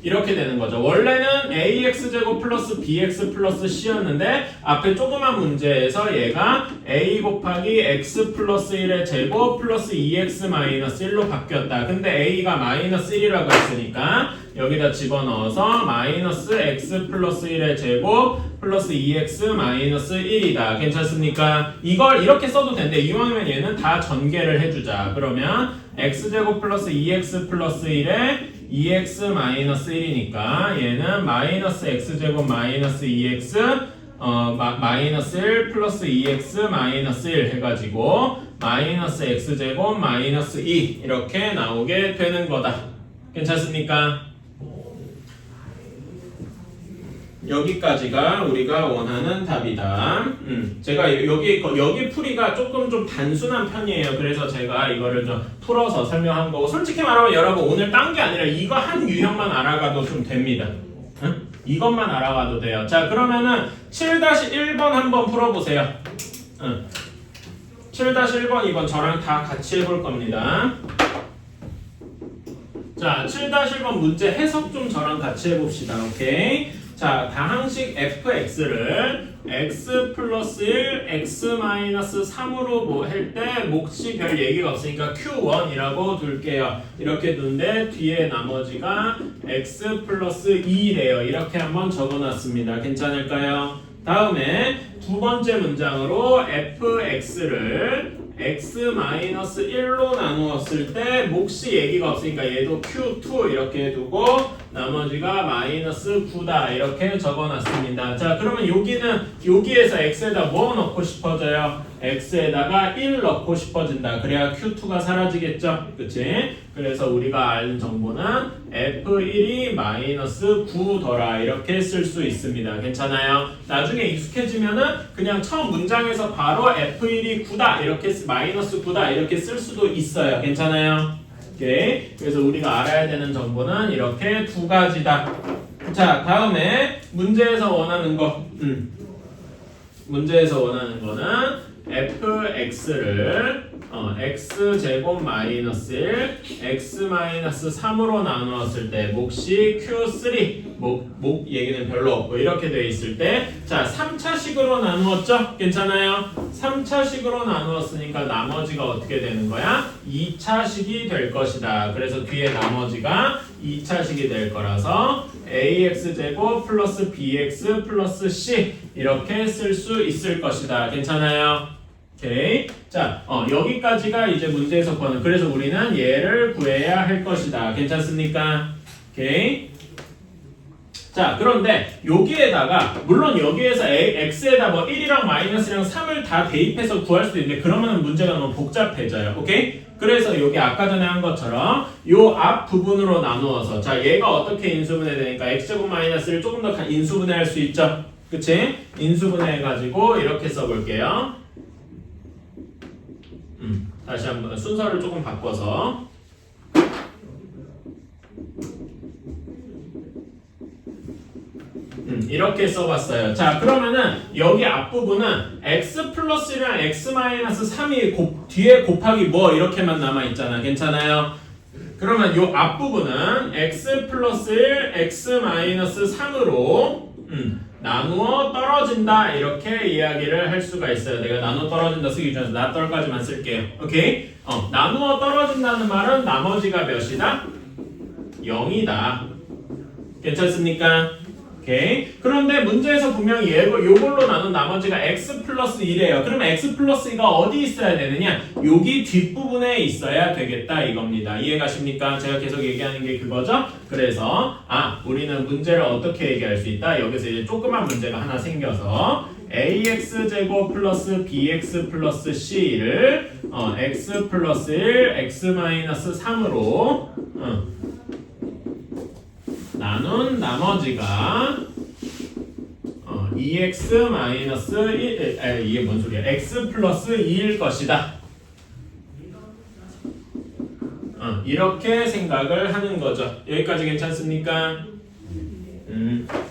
이렇게 되는 거죠. 원래는 ax제곱 플러스 bx 플러스 c였는데 앞에 조그만 문제에서 얘가 a 곱하기 x 플러스 1의 제곱 플러스 2x 마이너스 1로 바뀌었다. 근데 a가 마이너스 1이라고 했으니까 여기다 집어넣어서 마이너스 x 플러스 1의 제곱 플러스 2x 마이너스 1이다. 괜찮습니까? 이걸 이렇게 써도 되는데 이왕이면 얘는 다 전개를 해주자. 그러면 x제곱 플러스 2x 플러스 1에 2x 마이너스 1이니까 얘는 마이너스 x제곱 마이너스 2x 마이너스 1 플러스 2x 마이너스 1 해가지고 마이너스 x제곱 마이너스 2 이렇게 나오게 되는 거다. 괜찮습니까? 여기까지가 우리가 원하는 답이다. 제가 여기 풀이가 조금 좀 단순한 편이에요. 그래서 제가 이거를 좀 풀어서 설명한 거고, 솔직히 말하면 여러분 오늘 딴 게 아니라 이거 한 유형만 알아가도 좀 됩니다. 응? 이것만 알아가도 돼요. 자, 그러면은 7-1번 한번 풀어보세요. 7-1번, 2번 저랑 다 같이 해볼 겁니다. 자, 7-1번 문제 해석 좀 저랑 같이 해봅시다. 오케이? 자, 다항식 fx를 x 플러스 1, x 마이너스 3으로 뭐 할 때 몫이 별 얘기가 없으니까 q1이라고 둘게요. 이렇게 두는데 뒤에 나머지가 x 플러스 2래요. 이렇게 한번 적어놨습니다. 괜찮을까요? 다음에 두 번째 문장으로 fx를 x-1로 나누었을 때 몫이 얘기가 없으니까 얘도 q2 이렇게 두고 나머지가 마이너스 9다 이렇게 적어놨습니다. 자, 그러면 여기에서 x에다 뭐 넣고 싶어져요? x에다가 1 넣고 싶어진다. 그래야 q2가 사라지겠죠? 그치? 그래서 우리가 아는 정보는 f1이 마이너스 9더라 이렇게 쓸 수 있습니다. 괜찮아요? 나중에 익숙해지면은 그냥 처음 문장에서 바로 f1이 9다 이렇게 마이너스 9다 이렇게 쓸 수도 있어요. 괜찮아요? 오케이. 그래서 우리가 알아야 되는 정보는 이렇게 두 가지다. 자, 다음에 문제에서 원하는 거. 문제에서 원하는 거는 fx를 x제곱 마이너스 1, x 마이너스 3으로 나누었을 때 몫이 q3 목 얘기는 별로 없고 이렇게 돼 있을 때 자 3차식으로 나누었죠? 괜찮아요? 3차식으로 나누었으니까 나머지가 어떻게 되는 거야? 2차식이 될 것이다. 그래서 뒤에 나머지가 2차식이 될 거라서 ax제곱 플러스 bx 플러스 c 이렇게 쓸 수 있을 것이다. 괜찮아요? 오케이. 자, 여기까지가 이제 문제에서 구하는. 그래서 우리는 얘를 구해야 할 것이다. 괜찮습니까? 오케이. 자, 그런데 여기에다가 물론 여기에서 x에다 뭐 1이랑 마이너스랑 3을 다 대입해서 구할 수도 있는데 그러면 문제가 너무 복잡해져요. 오케이? 그래서 여기 아까 전에 한 것처럼 요 앞 부분으로 나누어서 자, 얘가 어떻게 인수분해 되니까 x제곱 마이너스를 조금 더 인수분해할 수 있죠. 그치? 인수분해해가지고 이렇게 써볼게요. 다시 한번 순서를 조금 바꿔서 이렇게 써봤어요. 자, 그러면은 여기 앞부분은 x 플러스 1이랑 x 마이너스 3이 뒤에 곱하기 뭐 이렇게만 남아있잖아. 괜찮아요? 그러면 요 앞부분은 x 플러스 1, x 마이너스 3으로 나누어 떨어진다 이렇게 이야기를 할 수가 있어요. 내가 나누어 떨어진다 쓰기 전에 나떨까지만 쓸게요. 오케이? 나누어 떨어진다는 말은 나머지가 몇이다? 0이다. 괜찮습니까? 오케이. 그런데 문제에서 분명히 요걸로 나눈 나머지가 x 플러스 1이에요. 그러면 x 플러스 2가 어디 있어야 되느냐? 여기 뒷부분에 있어야 되겠다 이겁니다. 이해가십니까? 제가 계속 얘기하는 게 그거죠? 그래서 우리는 문제를 어떻게 얘기할 수 있다? 여기서 이제 조그만 문제가 하나 생겨서 ax제곱 플러스 bx 플러스 c를 x 플러스 1, x 마이너스 3으로 나눈 나머지가 2x 마이너스 1 이게 뭔 소리야? x 플러스 2일 것이다. 이렇게 생각을 하는 거죠. 여기까지 괜찮습니까?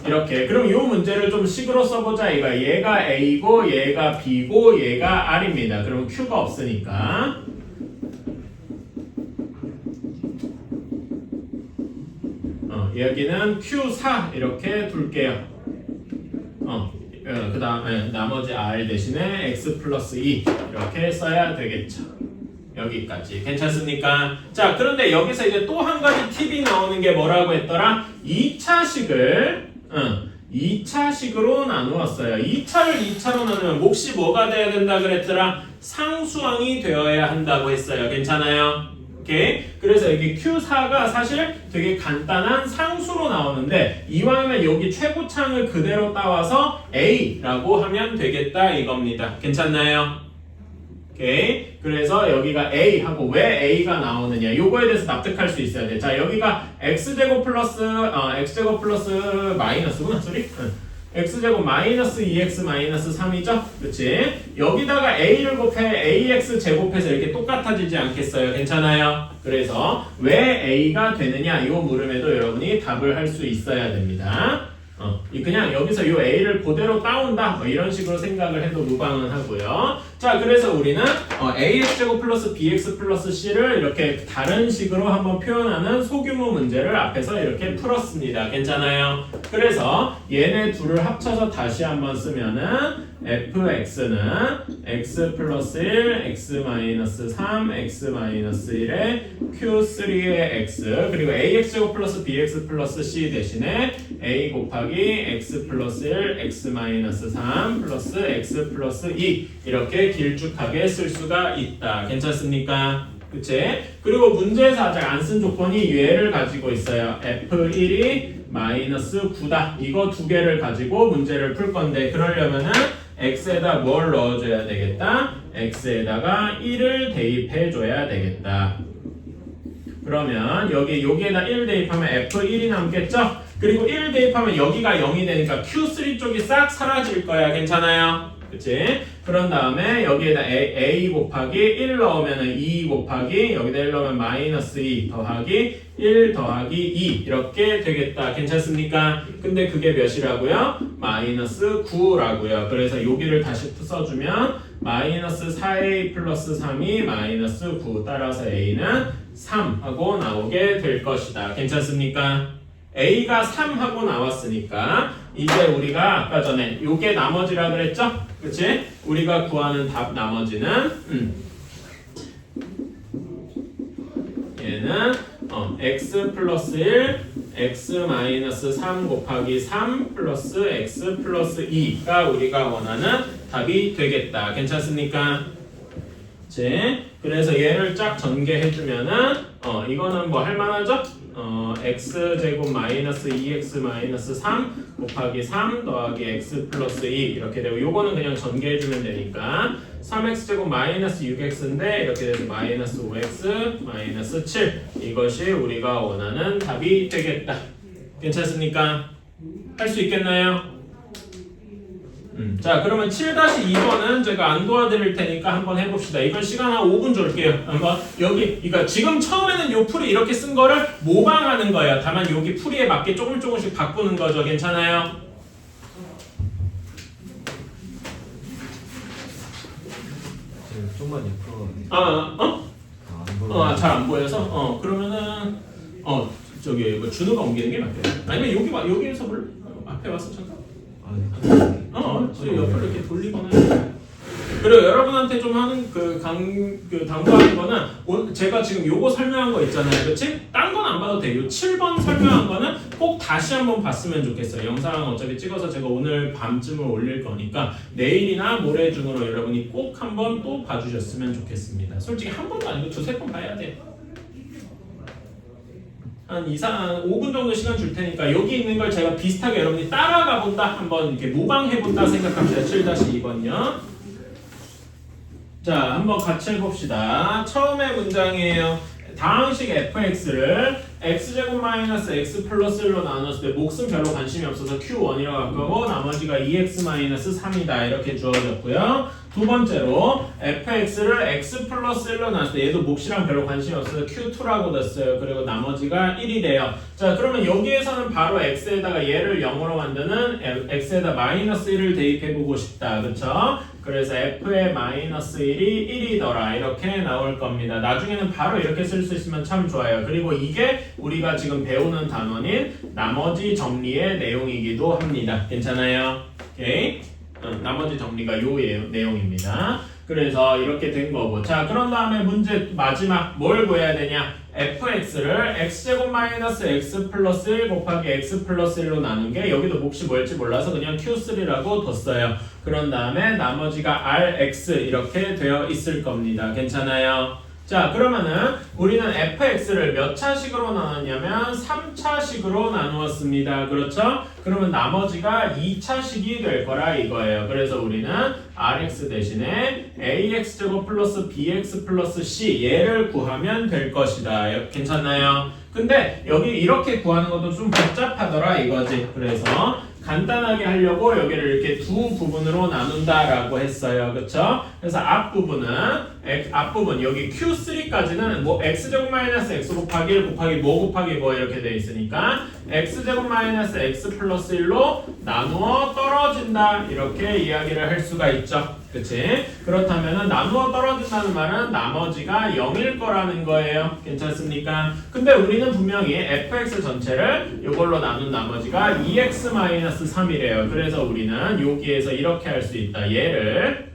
이렇게. 그럼 이 문제를 좀 식으로 써보자 이거. 얘가 a고 얘가 b고 얘가 r입니다. 그럼 q가 없으니까 여기는 q4 이렇게 둘게요. 그 다음에 나머지 r 대신에 x 플러스 2 이렇게 써야 되겠죠. 여기까지 괜찮습니까? 자, 그런데 여기서 이제 또 한 가지 팁이 나오는 게 뭐라고 했더라? 2차식을 2차식으로 나누었어요. 2차를 2차로 나누면 몫이 뭐가 돼야 된다 그랬더라? 상수항이 되어야 한다고 했어요. 괜찮아요? 오케이? 그래서 여기 Q4가 사실 되게 간단한 상수로 나오는데 이왕이면 여기 최고창을 그대로 따와서 A라고 하면 되겠다 이겁니다. 괜찮나요? 오케이. 그래서 여기가 A하고 왜 A가 나오느냐 요거에 대해서 납득할 수 있어야 돼. 자 여기가 X제곱 플러스 X제곱 플러스 마이너스구나 소리? X제곱 마이너스 2X 마이너스 3이죠? 그치? 여기다가 A를 곱해 AX 제곱해서 이렇게 똑같아지지 않겠어요? 괜찮아요? 그래서 왜 A가 되느냐 이 물음에도 여러분이 답을 할 수 있어야 됩니다. 그냥 여기서 이 A를 그대로 따온다 뭐 이런 식으로 생각을 해도 무방은 하고요. 자 그래서 우리는 AX제곱 플러스 BX 플러스 C를 이렇게 다른 식으로 한번 표현하는 소규모 문제를 앞에서 이렇게 풀었습니다. 괜찮아요? 그래서 얘네 둘을 합쳐서 다시 한번 쓰면은 fx는 x 플러스 1, x 마이너스 3, x 마이너스 1에 q3의 x 그리고 ax제곱 플러스 bx 플러스 c 대신에 a 곱하기 x 플러스 1, x 마이너스 3 플러스 x 플러스 2 이렇게 길쭉하게 쓸 수가 있다. 괜찮습니까? 그치? 그리고 문제에서 아직 안 쓴 조건이 얘를 가지고 있어요. f1이 마이너스 9다. 이거 두 개를 가지고 문제를 풀 건데 그러려면은 x에다 뭘 넣어줘야 되겠다? x에다가 1을 대입해줘야 되겠다. 그러면 여기에다 1 대입하면 f1이 남겠죠? 그리고 1 대입하면 여기가 0이 되니까 q3 쪽이 싹 사라질 거야. 괜찮아요? 그치? 그런 다음에 여기에다 a 곱하기 1 넣으면 2 곱하기 여기다 1 넣으면 마이너스 2 더하기 1 더하기 2 이렇게 되겠다. 괜찮습니까? 근데 그게 몇이라고요? 마이너스 9라고요. 그래서 여기를 다시 써주면 마이너스 4a 플러스 3이 마이너스 9 따라서 a는 3 하고 나오게 될 것이다. 괜찮습니까? a가 3 하고 나왔으니까 이제 우리가 아까 전에 요게 나머지라 그랬죠? 그치? 우리가 구하는 답 나머지는 얘는 x 플러스 1 x 마이너스 3 곱하기 3 플러스 x 플러스 2가 우리가 원하는 답이 되겠다. 괜찮습니까? 그치? 그래서 얘를 쫙 전개해주면은 이거는 뭐 할만하죠? x제곱 마이너스 2x 마이너스 3 곱하기 3 더하기 x 플러스 2 이렇게 되고 요거는 그냥 전개해주면 되니까 3x제곱 마이너스 6x인데 이렇게 돼서 마이너스 5x 마이너스 7 이것이 우리가 원하는 답이 되겠다. 괜찮습니까? 할 수 있겠나요? 자 그러면 7-2번은 제가 안 도와드릴 테니까 한번 해봅시다. 이건 시간 한 5분 줄게요. 한번 여기 그러니까 지금 처음에는 요 풀이 이렇게 쓴 거를 모방하는 거예요. 다만 여기 풀이에 맞게 조금씩 바꾸는 거죠. 괜찮아요? 좀만 옆으로. 잘 안 보여서? 그러면은 저기 뭐 준호가 옮기는 게 맞겠네. 아니면 여기에서 볼래? 앞에 와서 잠깐. 저 옆으로 이렇게 돌리거나 그리고 여러분한테 좀 하는 당부하는 거는 제가 지금 요거 설명한 거 있잖아요. 그치? 딴 건 안 봐도 돼요. 7번 설명한 거는 꼭 다시 한번 봤으면 좋겠어요. 영상 어차피 찍어서 제가 오늘 밤쯤을 올릴 거니까 내일이나 모레 중으로 여러분이 꼭 한번 또 봐주셨으면 좋겠습니다. 솔직히 한 번도 아니고 2-3번 봐야 돼요. 한 5분 정도 시간 줄 테니까 여기 있는 걸 제가 비슷하게 여러분이 따라가 본다 한번 이렇게 모방해 본다 생각합니다. 7-2번요. 자 한번 같이 해봅시다. 처음에 문장이에요. 다항식 fx를 x제곱 마이너스 x 플러스 1로 나눴을 때 몫은 별로 관심이 없어서 q1이라고 할 거고 나머지가 2x 마이너스 3이다 이렇게 주어졌고요. 두 번째로 fx를 x 플러스 1로 나눴을 때 얘도 몫이랑 별로 관심이 없어서 q2라고 됐어요. 그리고 나머지가 1이 돼요. 자 그러면 여기에서는 바로 x에다가 얘를 0으로 만드는 x에다 마이너스 1을 대입해보고 싶다. 그쵸? 그래서 f의 마이너스 1이 1이더라 이렇게 나올 겁니다. 나중에는 바로 이렇게 쓸 수 있으면 참 좋아요. 그리고 이게 우리가 지금 배우는 단원인 나머지 정리의 내용이기도 합니다. 괜찮아요? 오케이? 나머지 정리가 요 내용입니다. 그래서 이렇게 된 거고. 자 그런 다음에 문제 마지막 뭘 구해야 되냐? fx를 x제곱 마이너스 x 플러스 1 곱하기 x 플러스 1로 나눈 게 여기도 몫이 뭘지 몰라서 그냥 q3라고 뒀어요. 그런 다음에 나머지가 rx 이렇게 되어 있을 겁니다. 괜찮아요? 자, 그러면은 우리는 fx를 몇 차식으로 나눴냐면 3차식으로 나누었습니다. 그렇죠? 그러면 나머지가 2차식이 될 거라 이거예요. 그래서 우리는 rx 대신에 ax제곱 플러스 bx 플러스 c 얘를 구하면 될 것이다. 괜찮나요? 근데 여기 이렇게 구하는 것도 좀 복잡하더라 이거지. 그래서 간단하게 하려고 여기를 이렇게 두 부분으로 나눈다라고 했어요. 그쵸? 그래서 앞부분 여기 Q3까지는 뭐 x제곱 마이너스 x 곱하기 1 곱하기 뭐 곱하기 뭐 이렇게 돼 있으니까 x제곱 마이너스 x 플러스 1로 나누어 떨어진다 이렇게 이야기를 할 수가 있죠. 그치? 그렇다면은 나누어 떨어진다는 말은 나머지가 0일 거라는 거예요. 괜찮습니까? 근데 우리는 분명히 fx 전체를 이걸로 나눈 나머지가 2x-3이래요. 그래서 우리는 여기에서 이렇게 할 수 있다. 얘를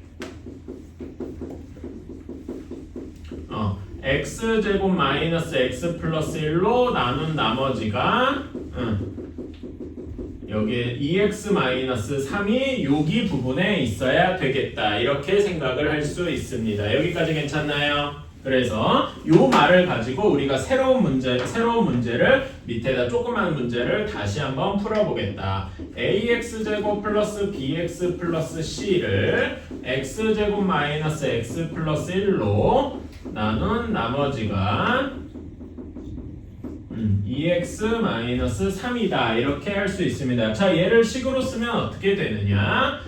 x제곱 마이너스 x 플러스 1로 나눈 나머지가 여기 2x-3이 여기 부분에 있어야 되겠다. 이렇게 생각을 할 수 있습니다. 여기까지 괜찮나요? 그래서 요 말을 가지고 우리가 새로운 문제를 밑에다 조그만 문제를 다시 한번 풀어보겠다. ax제곱 플러스 bx 플러스 c를 x제곱 마이너스 x 플러스 1로 나눈 나머지가 2x-3이다 이렇게 할 수 있습니다. 자, 얘를 식으로 쓰면 어떻게 되느냐?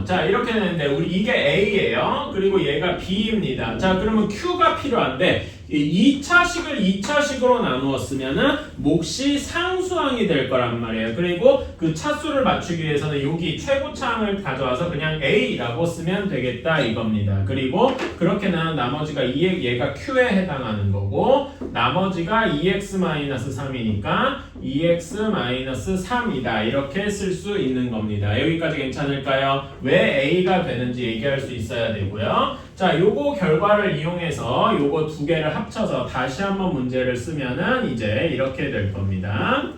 자, 이렇게 되는데 우리 이게 A예요. 그리고 얘가 B입니다. 자, 그러면 Q가 필요한데 2차식으로 나누었으면은 몫이 상수항이 될 거란 말이에요. 그리고 그 차수를 맞추기 위해서는 여기 최고차항을 가져와서 그냥 A라고 쓰면 되겠다 이겁니다. 그리고 그렇게는 나머지가 얘가 Q에 해당하는 거고 나머지가 2x-3이니까 2x-3이다 이렇게 쓸 수 있는 겁니다. 여기까지 괜찮을까요? 왜 A가 되는지 얘기할 수 있어야 되고요. 자, 요거 결과를 이용해서 요거 두 개를 합쳐서 다시 한번 문제를 쓰면은 이제 이렇게 될 겁니다.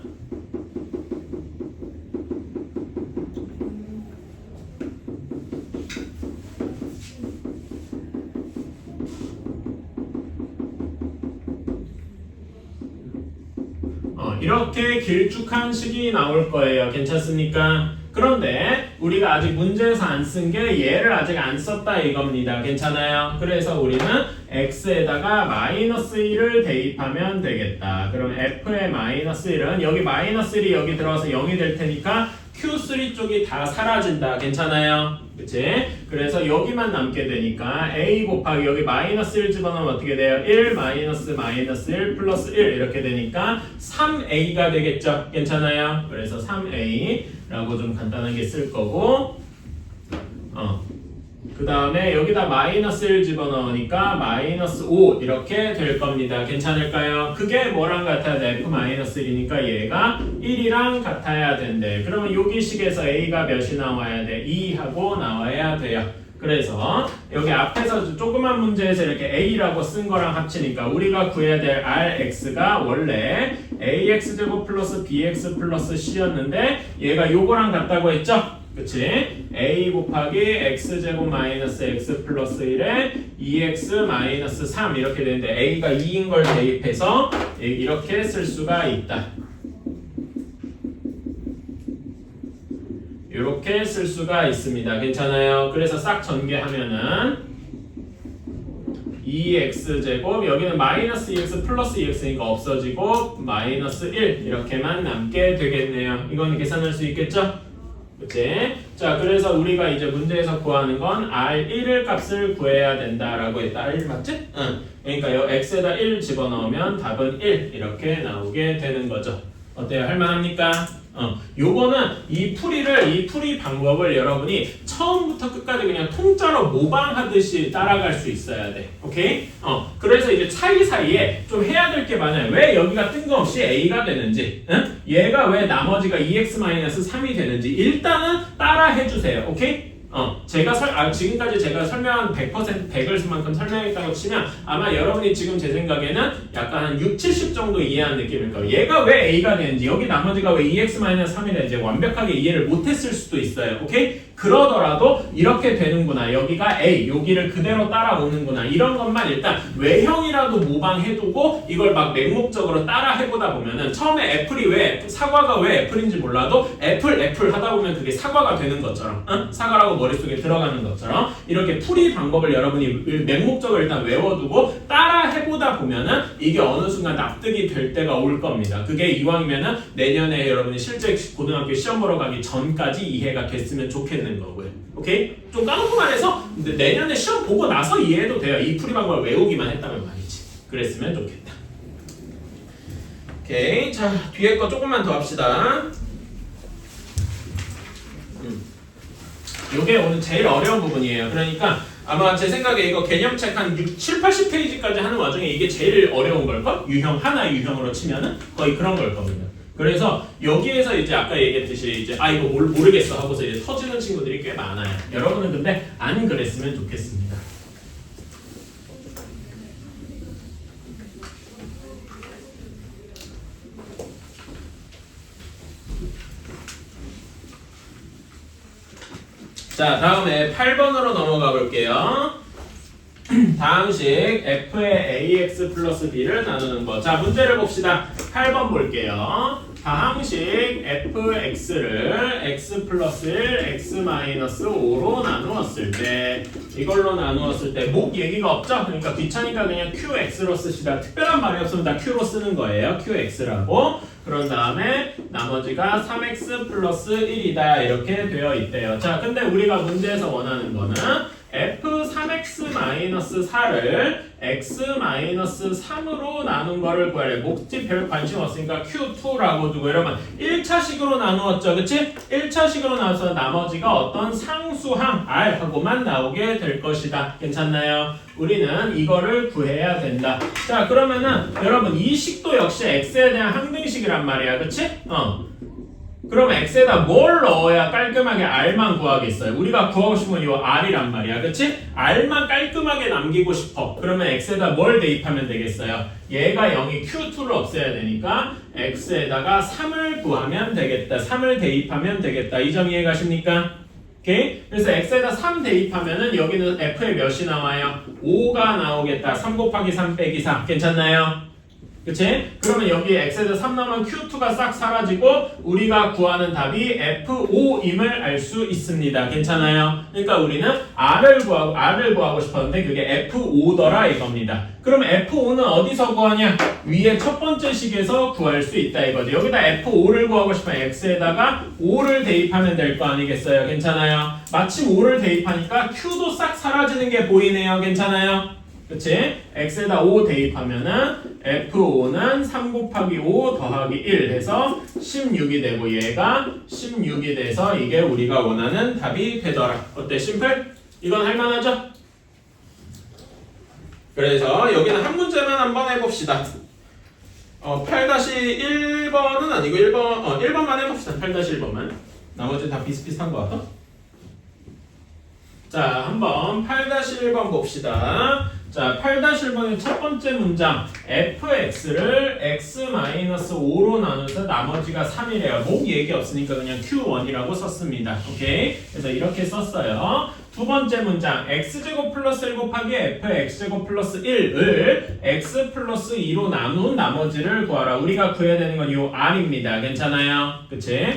이렇게 길쭉한 식이 나올 거예요. 괜찮습니까? 그런데 우리가 아직 문제에서 안 쓴 게 얘를 아직 안 썼다 이겁니다. 괜찮아요? 그래서 우리는 x에다가 마이너스 1을 대입하면 되겠다. 그럼 f의 마이너스 1은 여기 마이너스 1이 여기 들어가서 0이 될 테니까 Q3 쪽이 다 사라진다. 괜찮아요? 그치? 그래서 여기만 남게 되니까 a 곱하기 여기 마이너스 1 집어넣으면 어떻게 돼요? 1 마이너스 1 플러스 1 이렇게 되니까 3a가 되겠죠? 괜찮아요? 그래서 3a 라고 좀 간단하게 쓸 거고 그 다음에 여기다 마이너스 1 집어넣으니까 마이너스 5 이렇게 될 겁니다. 괜찮을까요? 그게 뭐랑 같아야 돼? f-1이니까 얘가 1이랑 같아야 된대. 그러면 여기 식에서 a가 몇이 나와야 돼? 2하고 나와야 돼요. 그래서 여기 앞에서 조그만 문제에서 이렇게 a라고 쓴 거랑 합치니까 우리가 구해야 될 rx가 원래 ax제곱 플러스 bx 플러스 c였는데 얘가 요거랑 같다고 했죠? 그치? a 곱하기 x제곱 마이너스 x 플러스 1에 2x 마이너스 3 이렇게 되는데 a가 2인 걸 대입해서 이렇게 쓸 수가 있다. 이렇게 쓸 수가 있습니다. 괜찮아요? 그래서 싹 전개하면은 2x제곱 여기는 마이너스 2x 플러스 2x니까 없어지고 마이너스 1 이렇게만 남게 되겠네요. 이건 계산할 수 있겠죠? 그치? 자, 그래서 우리가 이제 문제에서 구하는 건 R1을 값을 구해야 된다라고 했다. R1 맞지? 응. 그러니까 요 x에다 1 집어넣으면 답은 1 이렇게 나오게 되는 거죠. 어때요? 할만합니까? 요거는 이 풀이 방법을 여러분이 처음부터 끝까지 그냥 통짜로 모방하듯이 따라갈 수 있어야 돼. 오케이? 그래서 이제 차이 사이에 좀 해야 될 게 많아요. 왜 여기가 뜬금없이 A가 되는지, 응? 얘가 왜 나머지가 2x-3이 되는지 일단은 따라 해주세요. 오케이? 지금까지 제가 설명한 100을 만큼 설명했다고 치면 아마 여러분이 지금 제 생각에는 약간 한 6, 70 정도 이해한 느낌일 거예요. 얘가 왜 A가 되는지, 여기 나머지가 왜 2x-3이 되는지 완벽하게 이해를 못했을 수도 있어요. 오케이? 그러더라도 이렇게 되는구나. 여기가 A, 여기를 그대로 따라오는구나. 이런 것만 일단 외형이라도 모방해두고 이걸 막 맹목적으로 따라 해보다 보면은 처음에 애플이 사과가 왜 애플인지 몰라도 애플 하다 보면 그게 사과가 되는 것처럼, 사과라고 머릿속에 들어가는 것처럼 이렇게 풀이 방법을 여러분이 맹목적으로 일단 외워두고 따라 해보다 보면은 이게 어느 순간 납득이 될 때가 올 겁니다. 그게 이왕이면은 내년에 여러분이 실제 고등학교 시험 보러 가기 전까지 이해가 됐으면 좋겠는 거고요. 오케이? 좀 까놓고 말해서 내년에 시험 보고 나서 이해해도 돼요. 이 풀이 방법을 외우기만 했다면 말이지. 그랬으면 좋겠다. 오케이. 자, 뒤에 거 조금만 더 합시다. 요게 오늘 제일 어려운 부분이에요. 그러니까 아마 제 생각에 이거 개념책 한 7, 80페이지까지 하는 와중에 이게 제일 어려운 걸걸? 유형 하나 유형으로 치면은 거의 그런 걸 거거든요. 그래서 여기에서 이제 아까 얘기했듯이 이제 이거 모르겠어 하고서 이제 터지는 친구들이 꽤 많아요. 여러분은 근데 안 그랬으면 좋겠습니다. 자, 다음에 8번으로 넘어가 볼게요. 다음식 f의 ax 플러스 b를 나누는 거. 자, 문제를 봅시다. 8번 볼게요. 다항식 fx를 x 플러스 1, x 마이너스 5로 나누었을 때 이걸로 나누었을 때 목 얘기가 없죠? 그러니까 귀찮으니까 그냥 qx로 쓰시다. 특별한 말이 없으면 다 q로 쓰는 거예요. qx라고. 그런 다음에 나머지가 3x 플러스 1이다 이렇게 되어 있대요. 자, 근데 우리가 문제에서 원하는 거는 f3x 마이너스 4를 x-3으로 나눈 거를 구하래. 목지 별 관심 없으니까 q2라고 두고 이러면 1차식으로 나누었죠. 그치? 1차식으로 나눠서 나머지가 어떤 상수항 r하고만 나오게 될 것이다. 괜찮나요? 우리는 이거를 구해야 된다. 자, 그러면은 여러분 이 식도 역시 x에 대한 항등식이란 말이야. 그치? 그럼 x에다 뭘 넣어야 깔끔하게 r만 구하겠어요? 우리가 구하고 싶은 건 이 r이란 말이야. 그치? r만 깔끔하게 남기고 싶어. 그러면 x에다 뭘 대입하면 되겠어요? 얘가 0이 q2를 없애야 되니까 x에다가 3을 구하면 되겠다. 3을 대입하면 되겠다. 이 점 이해가십니까? 오케이? 그래서 x에다 3 대입하면은 여기는 f에 몇이 나와요? 5가 나오겠다. 3 곱하기 3 빼기 4. 괜찮나요? 그치? 그러면 여기 x에다 3 넣으면 q2가 싹 사라지고 우리가 구하는 답이 f5임을 알 수 있습니다. 괜찮아요? 그러니까 우리는 r을 구하고 싶었는데 그게 f5더라 이겁니다. 그럼 f5는 어디서 구하냐? 위에 첫 번째 식에서 구할 수 있다 이거죠. 여기다 f5를 구하고 싶으면 x에다가 5를 대입하면 될 거 아니겠어요? 괜찮아요? 마침 5를 대입하니까 q도 싹 사라지는 게 보이네요. 괜찮아요? 그치? x에다 5 대입하면은 f5는 3 곱하기 5 더하기 1 해서 16이 되고 얘가 16이 돼서 이게 우리가 원하는 답이 되더라. 어때? 심플? 이건 할만하죠? 그래서 여기는 한 문제만 한번 해봅시다. 8-1번은 아니고 1번만 해봅시다. 8-1번만. 나머지 다 비슷비슷한 것 같아? 자, 한번 8-1번 봅시다. 자, 8-1번의 첫 번째 문장 fx를 x-5로 나눠서 나머지가 3이래요. 목 얘기 없으니까 그냥 q1이라고 썼습니다. 오케이? 그래서 이렇게 썼어요. 두 번째 문장 x제곱 플러스 1 곱하기 fx제곱 플러스 1을 x 플러스 2로 나눈 나머지를 구하라. 우리가 구해야 되는 건 요 r입니다. 괜찮아요? 그치?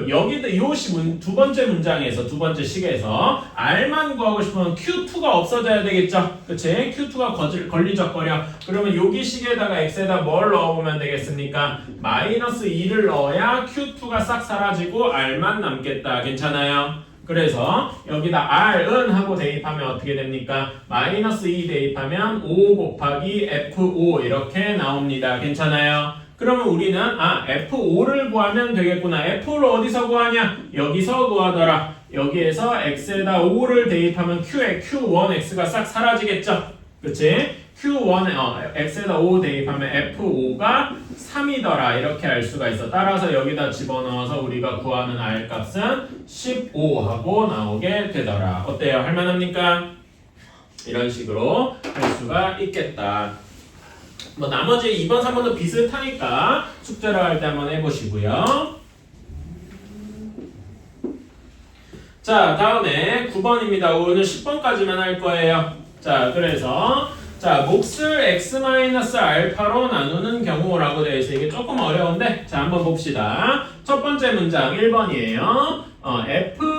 여기도 요 두 번째 문장에서 두 번째 식에서 r만 구하고 싶으면 q2가 없어져야 되겠죠? 그치? q2가 걸리적거려. 그러면 여기 식에다가 x에다 뭘 넣어보면 되겠습니까? 마이너스 2를 넣어야 q2가 싹 사라지고 r만 남겠다. 괜찮아요? 그래서 여기다 r은 하고 대입하면 어떻게 됩니까? 마이너스 2 대입하면 5 곱하기 f5 이렇게 나옵니다. 괜찮아요? 그러면 우리는 f5를 구하면 되겠구나. f5를 어디서 구하냐? 여기서 구하더라. 여기에서 x에다 5를 대입하면 q에 q1x가 싹 사라지겠죠? 그치? x에다 5 대입하면 f5가 3이더라 이렇게 알 수가 있어. 따라서 여기다 집어넣어서 우리가 구하는 r 값은 15하고 나오게 되더라. 어때요? 할만합니까? 이런 식으로 할 수가 있겠다. 뭐 나머지 2번, 3번도 비슷하니까 숙제로 할 때 한번 해보시고요. 자, 다음에 9번입니다. 오늘 10번까지만 할 거예요. 자, 그래서 자, 몫을 x-알파로 나누는 경우라고 되어 있어요. 이게 조금 어려운데 자, 한번 봅시다. 첫 번째 문장 1번이에요.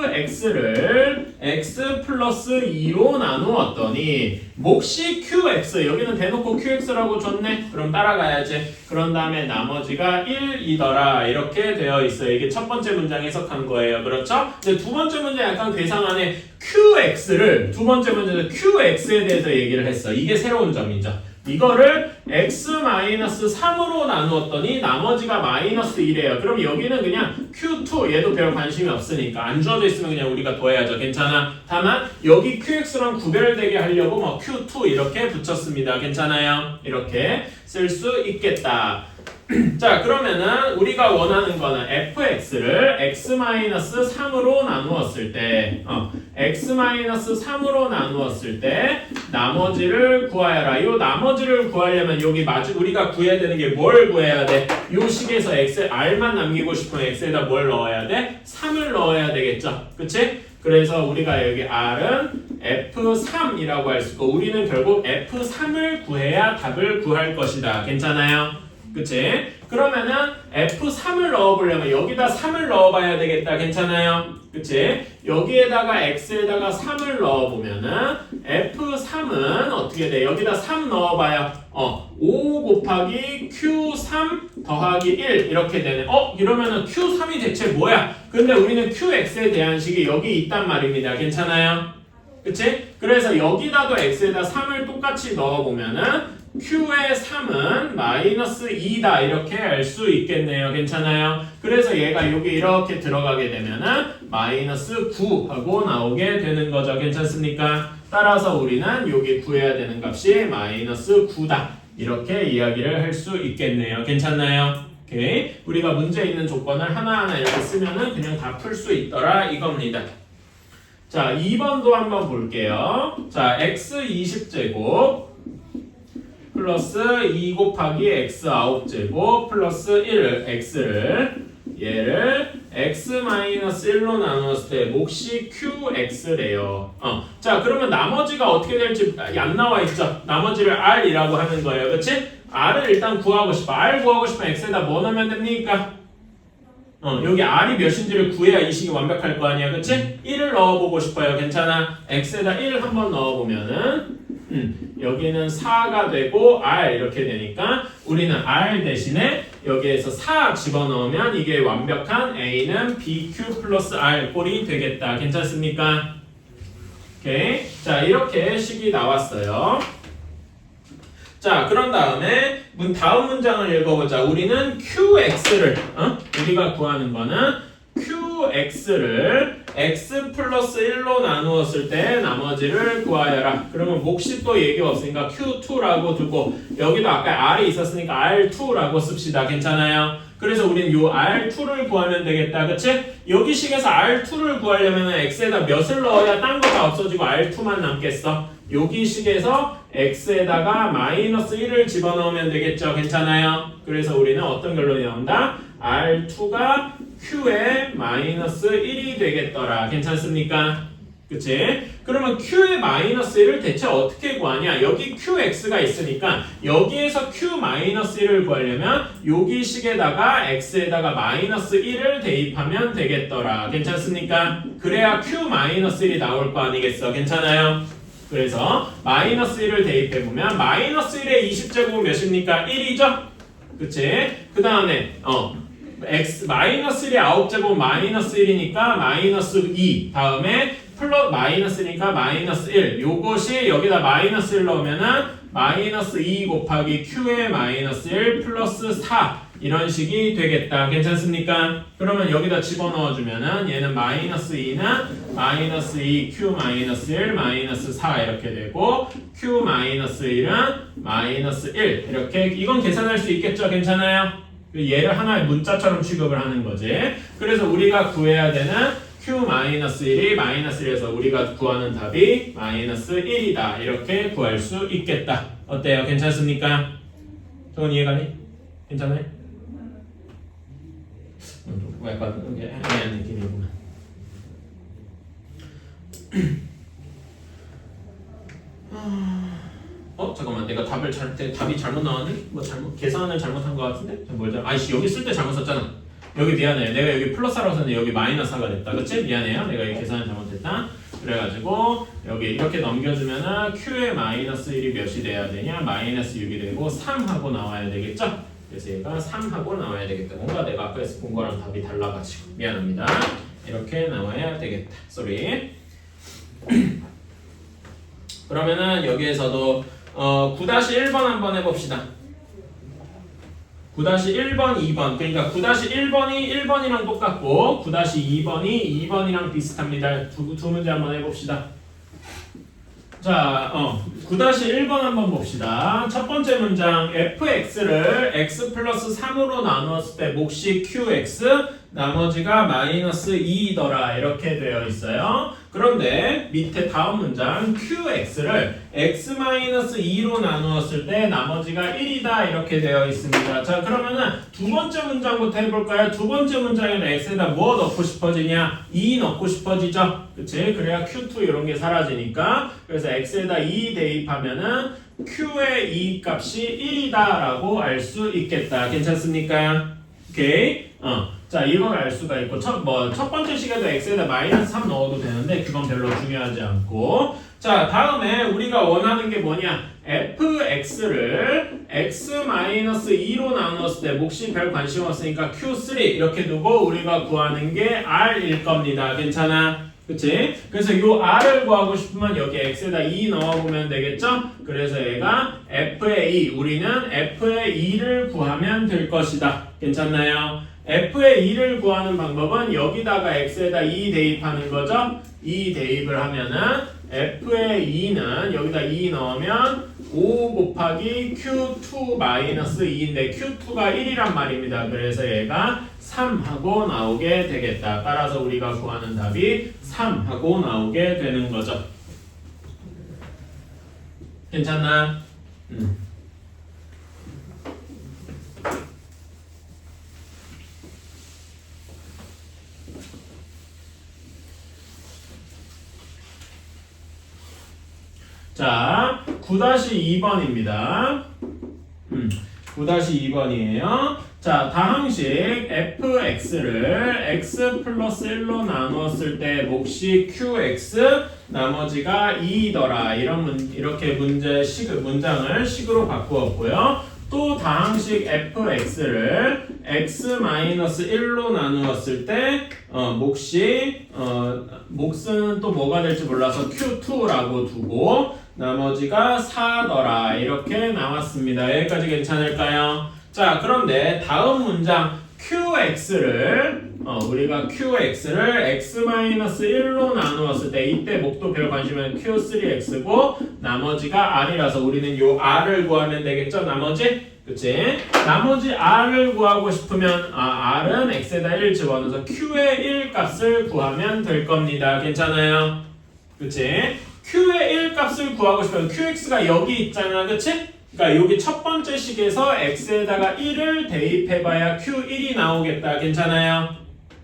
fx를 x 플러스 2로 나누었더니 몫이 qx, 여기는 대놓고 qx라고 줬네. 그럼 따라가야지. 그런 다음에 나머지가 1이더라 이렇게 되어 있어요. 이게 첫 번째 문장 해석한 거예요. 그렇죠? 근데 두 번째 문장 약간 괴상하네. qx를 두 번째 문제는 qx에 대해서 얘기를 했어. 이게 새로운 점이죠. 이거를 x-3으로 나누었더니 나머지가 마이너스 1이에요. 그럼 여기는 그냥 q2, 얘도 별 관심이 없으니까 안 주어져 있으면 그냥 우리가 더해야죠. 괜찮아. 다만 여기 qx랑 구별되게 하려고 뭐 q2 이렇게 붙였습니다. 괜찮아요. 이렇게 쓸 수 있겠다. 자, 그러면은 우리가 원하는 거는 fx를 x-3으로 나누었을 때 x-3으로 나누었을 때 나머지를 구하여라. 이 나머지를 구하려면 여기 우리가 구해야 되는 게 뭘 구해야 돼? 이 식에서 r만 남기고 싶으면 x에다 뭘 넣어야 돼? 3을 넣어야 되겠죠. 그치? 그래서 우리가 여기 r은 f3이라고 할 수 있고 우리는 결국 f3을 구해야 답을 구할 것이다. 괜찮아요? 그치? 그러면은 F3을 넣어보려면 여기다 3을 넣어봐야 되겠다. 괜찮아요? 그치? 여기에다가 X에다가 3을 넣어보면은 F3은 어떻게 돼? 여기다 3 넣어봐요. 5 곱하기 Q3 더하기 1 이렇게 되네. 이러면은 Q3이 대체 뭐야? 근데 우리는 QX에 대한 식이 여기 있단 말입니다. 괜찮아요? 그치? 그래서 여기다도 X에다 3을 똑같이 넣어보면은 Q의 3은 마이너스 2다 이렇게 알 수 있겠네요. 괜찮아요? 그래서 얘가 여기 이렇게 들어가게 되면은 마이너스 9 하고 나오게 되는 거죠. 괜찮습니까? 따라서 우리는 여기 구해야 되는 값이 마이너스 9다 이렇게 이야기를 할 수 있겠네요. 괜찮나요? 오케이. 우리가 문제 있는 조건을 하나하나 이렇게 쓰면은 그냥 다 풀 수 있더라 이겁니다. 자, 2번도 한번 볼게요. 자, x 20제곱 플러스 2 곱하기 x 9제곱 플러스 1 x를 얘를 x-1로 나누었을 때 몫이 qx래요. 자, 그러면 나머지가 어떻게 될지 안 나와 있죠. 나머지를 r이라고 하는 거예요. 그치? r을 일단 구하고 싶어. r 구하고 싶으면 x에다 뭐 넣으면 됩니까? 여기 r이 몇인지를 구해야 이 식이 완벽할 거 아니야. 그치? 1을 넣어보고 싶어요. 괜찮아? x에다 1 한번 넣어보면은 여기는 4가 되고 r 이렇게 되니까 우리는 r 대신에 여기에서 4 집어넣으면 이게 완벽한 a는 bq 플러스 r 꼴이 되겠다. 괜찮습니까? 오케이. 자, 이렇게 식이 나왔어요. 자, 그런 다음에 다음 문장을 읽어보자. 우리는 qx를 우리가 구하는 거는 qx를 x 플러스 1로 나누었을 때 나머지를 구하여라. 그러면 몫이 또 얘기가 없으니까 q2라고 두고 여기도 아까 r이 있었으니까 r2라고 씁시다. 괜찮아요? 그래서 우리는 요 r2를 구하면 되겠다. 그치? 여기 식에서 r2를 구하려면 x에다 몇을 넣어야 딴 거 다 없어지고 r2만 남겠어. 여기 식에서 x에다가 마이너스 1을 집어넣으면 되겠죠. 괜찮아요? 그래서 우리는 어떤 결론이 나온다? R2가 Q의 마이너스 1이 되겠더라. 괜찮습니까? 그치? 그러면 Q의 마이너스 1을 대체 어떻게 구하냐? 여기 QX가 있으니까 여기에서 Q 마이너스 1을 구하려면 여기 식에다가 X에다가 마이너스 1을 대입하면 되겠더라. 괜찮습니까? 그래야 Q 마이너스 1이 나올 거 아니겠어? 괜찮아요? 그래서 마이너스 1을 대입해보면 마이너스 1의 20제곱은 몇입니까? 1이죠? 그치? 그 다음에 x 마이너스 1의 9제곱 마이너스 1이니까 마이너스 2 다음에 플러스 마이너스니까 마이너스 1 요것이 여기다 마이너스 1 넣으면은 마이너스 2 곱하기 q의 마이너스 1 플러스 4 이런 식이 되겠다. 괜찮습니까? 그러면 여기다 집어넣어주면은 얘는 마이너스 2는 마이너스 2 q 마이너스 1 마이너스 4 이렇게 되고 q 마이너스 1은 마이너스 1 이렇게 이건 계산할 수 있겠죠? 괜찮아요? 얘를 하나의 문자처럼 취급을 하는 거지. 그래서 우리가 구해야 되는 q-1이 마이너스 1에서 우리가 구하는 답이 마이너스 1이다. 이렇게 구할 수 있겠다. 어때요? 괜찮습니까? 저건 이해가니? 괜찮아요? 약간 애매한 느낌이구나. 잠깐만 내가 답이 잘못 나왔니? 뭐 계산을 잘못한 것 같은데? 아이씨 여기 쓸 때 잘못 썼잖아. 여기 미안해. 내가 여기 플러스라고 썼는데 여기 마이너스가 됐다. 그치? 미안해요. 내가 여기 계산을 잘못했다. 그래가지고 여기 이렇게 넘겨주면은 Q의 마이너스 1이 몇이 돼야 되냐? 마이너스 6이 되고 3하고 나와야 되겠죠? 그래서 얘가 3하고 나와야 되겠다. 뭔가 내가 아까 본 거랑 답이 달라가지고 미안합니다. 이렇게 나와야 되겠다. 쏘리. 그러면은 여기에서도 9-1번 한번 해봅시다. 9-1번, 2번. 그러니까 9-1번이 1번이랑 똑같고 9-2번이 2번이랑 비슷합니다. 두 문제 한번 해봅시다. 자, 9-1번 한번 봅시다. 첫 번째 문장 fx를 x 플러스 3으로 나누었을 때 몫이 qx 나머지가 마이너스 2더라 이렇게 되어 있어요. 그런데 밑에 다음 문장 qx를 x-2로 나누었을 때 나머지가 1이다 이렇게 되어 있습니다. 자 그러면은 두 번째 문장부터 해볼까요? 두 번째 문장에는 x에다 뭐 넣고 싶어지냐? 2 넣고 싶어지죠? 그치? 그래야 q2 이런 게 사라지니까 그래서 x에다 2 대입하면은 q의 2 값이 1이다 라고 알 수 있겠다. 괜찮습니까? 오케이? 자 이건 알 수가 있고 첫 번째 식에도 x에다 마이너스 3 넣어도 되는데 그건 별로 중요하지 않고 자 다음에 우리가 원하는 게 뭐냐 fx를 x-2로 나누었을 때 몫이 별 관심 없으니까 q3 이렇게 두고 우리가 구하는 게 r일 겁니다. 괜찮아? 그치? 그래서 요 r을 구하고 싶으면 여기 x에다 2 넣어보면 되겠죠? 그래서 얘가 f의 2 우리는 f의 2를 구하면 될 것이다. 괜찮나요? f의 2를 구하는 방법은 여기다가 x에다 2 대입하는 거죠? 2 대입을 하면은 f의 2는 여기다 2 넣으면 5 곱하기 q2-2인데 q2가 1이란 말입니다. 그래서 얘가 3하고 나오게 되겠다. 따라서 우리가 구하는 답이 3하고 나오게 되는 거죠. 괜찮나? 자, 9-2번입니다. 9-2번이에요. 자, 다항식 fx를 x 플러스 1로 나누었을 때 몫이 qx 나머지가 2더라 이렇게 문장을 식으로 바꾸었고요. 또 다항식 fx를 x-1로 나누었을 때 몫은 또 뭐가 될지 몰라서 q2라고 두고 나머지가 4더라 이렇게 나왔습니다. 여기까지 괜찮을까요? 자 그런데 다음 문장 qx를 우리가 qx를 x-1로 나누었을 때 이때 목도 별 관심은 q3x고 나머지가 r이라서 우리는 요 r을 구하면 되겠죠? 나머지? 그치? 나머지 r을 구하고 싶으면 r은 x에다 1 집어넣어서 q의 1 값을 구하면 될 겁니다. 괜찮아요? 그치? q의 1 값을 구하고 싶으면 qx가 여기 있잖아. 그치? 그러니까 여기 첫 번째 식에서 x에다가 1을 대입해봐야 q1이 나오겠다. 괜찮아요?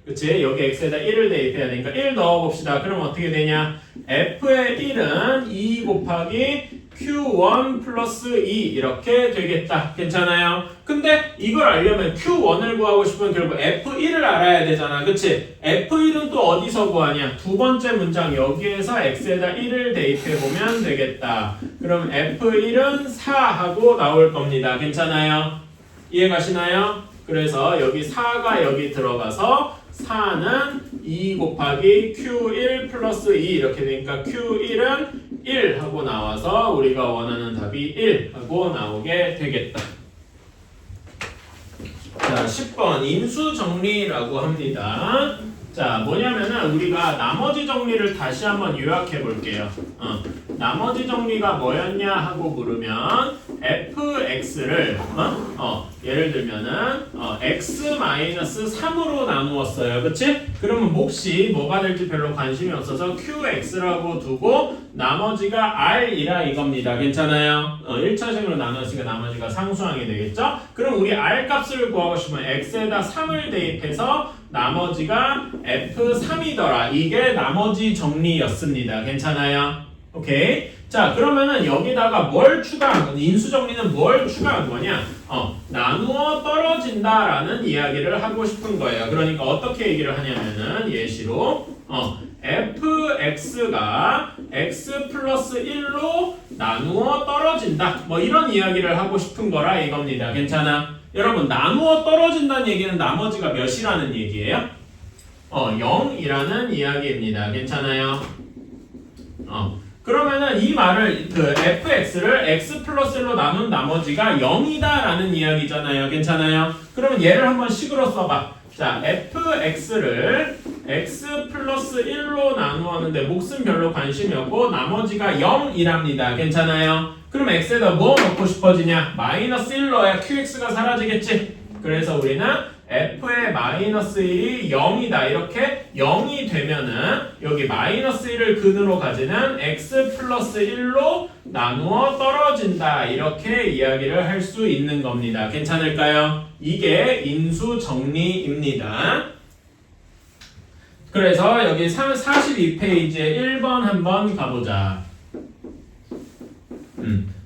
그치? 여기 x에다 1을 대입해야 되니까 1 넣어봅시다. 그럼 어떻게 되냐? f의 1은 2 곱하기 q1 플러스 2 이렇게 되겠다. 괜찮아요? 근데 이걸 알려면 q1을 구하고 싶으면 결국 f1을 알아야 되잖아. 그치? f1은 또 어디서 구하냐? 두 번째 문장 여기에서 x에다 1을 대입해보면 되겠다. 그럼 f1은 4하고 나올 겁니다. 괜찮아요? 이해가시나요? 그래서 여기 4가 여기 들어가서 4는 2 곱하기 q1 플러스 2 이렇게 되니까 q1은 1 하고 나와서 우리가 원하는 답이 1 하고 나오게 되겠다. 자, 10번 인수 정리라고 합니다. 자, 뭐냐면은 우리가 나머지 정리를 다시 한번 요약해 볼게요. 나머지 정리가 뭐였냐 하고 물으면 fx를 예를 들면은 x-3으로 나누었어요. 그치? 그러면 몫이 뭐가 될지 별로 관심이 없어서 qx라고 두고 나머지가 r이라 이겁니다. 괜찮아요? 1차식으로 나눴으니까 나머지가 상수항이 되겠죠? 그럼 우리 r 값을 구하고 싶으면 x에다 3을 대입해서 나머지가 f3이더라. 이게 나머지 정리였습니다. 괜찮아요? 오케이. 자, 그러면은 여기다가 뭘 추가한 거냐? 인수 정리는 뭘 추가한 거냐? 나누어 떨어진다라는 이야기를 하고 싶은 거예요. 그러니까 어떻게 얘기를 하냐면은 예시로 fx가 x 플러스 1로 나누어 떨어진다. 뭐 이런 이야기를 하고 싶은 거라 이겁니다. 괜찮아? 여러분, 나누어 떨어진다는 얘기는 나머지가 몇이라는 얘기예요? 0이라는 이야기입니다. 괜찮아요? 그러면은 이 말을 fx를 x 플러스 1로 나눈 나머지가 0이다 라는 이야기잖아요. 괜찮아요? 그러면 얘를 한번 식으로 써봐. 자, fx를 x 플러스 1로 나누었는데 몫은 별로 관심이 없고 나머지가 0이랍니다. 괜찮아요? 그럼 x에다 뭐 넣고 싶어지냐? 마이너스 1 넣어야 qx가 사라지겠지? 그래서 우리는 f의 마이너스 1이 0이다. 이렇게 0이 되면은 여기 마이너스 1을 근으로 가지는 x 플러스 1로 나누어 떨어진다. 이렇게 이야기를 할 수 있는 겁니다. 괜찮을까요? 이게 인수 정리입니다. 그래서 여기 42페이지에 1번 한번 가보자.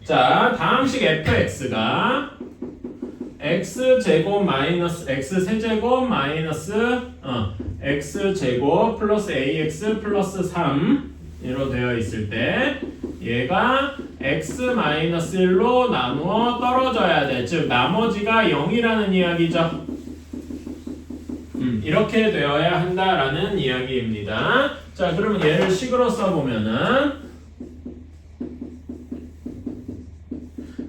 자, 다음식 fx가 x제곱 마이너스 x세제곱 마이너스 x제곱 플러스 ax 플러스 3으로 되어 있을 때 얘가 x 마이너스 1로 나누어 떨어져야 돼. 즉 나머지가 0이라는 이야기죠. 이렇게 되어야 한다라는 이야기입니다. 자, 그러면 얘를 식으로 써보면은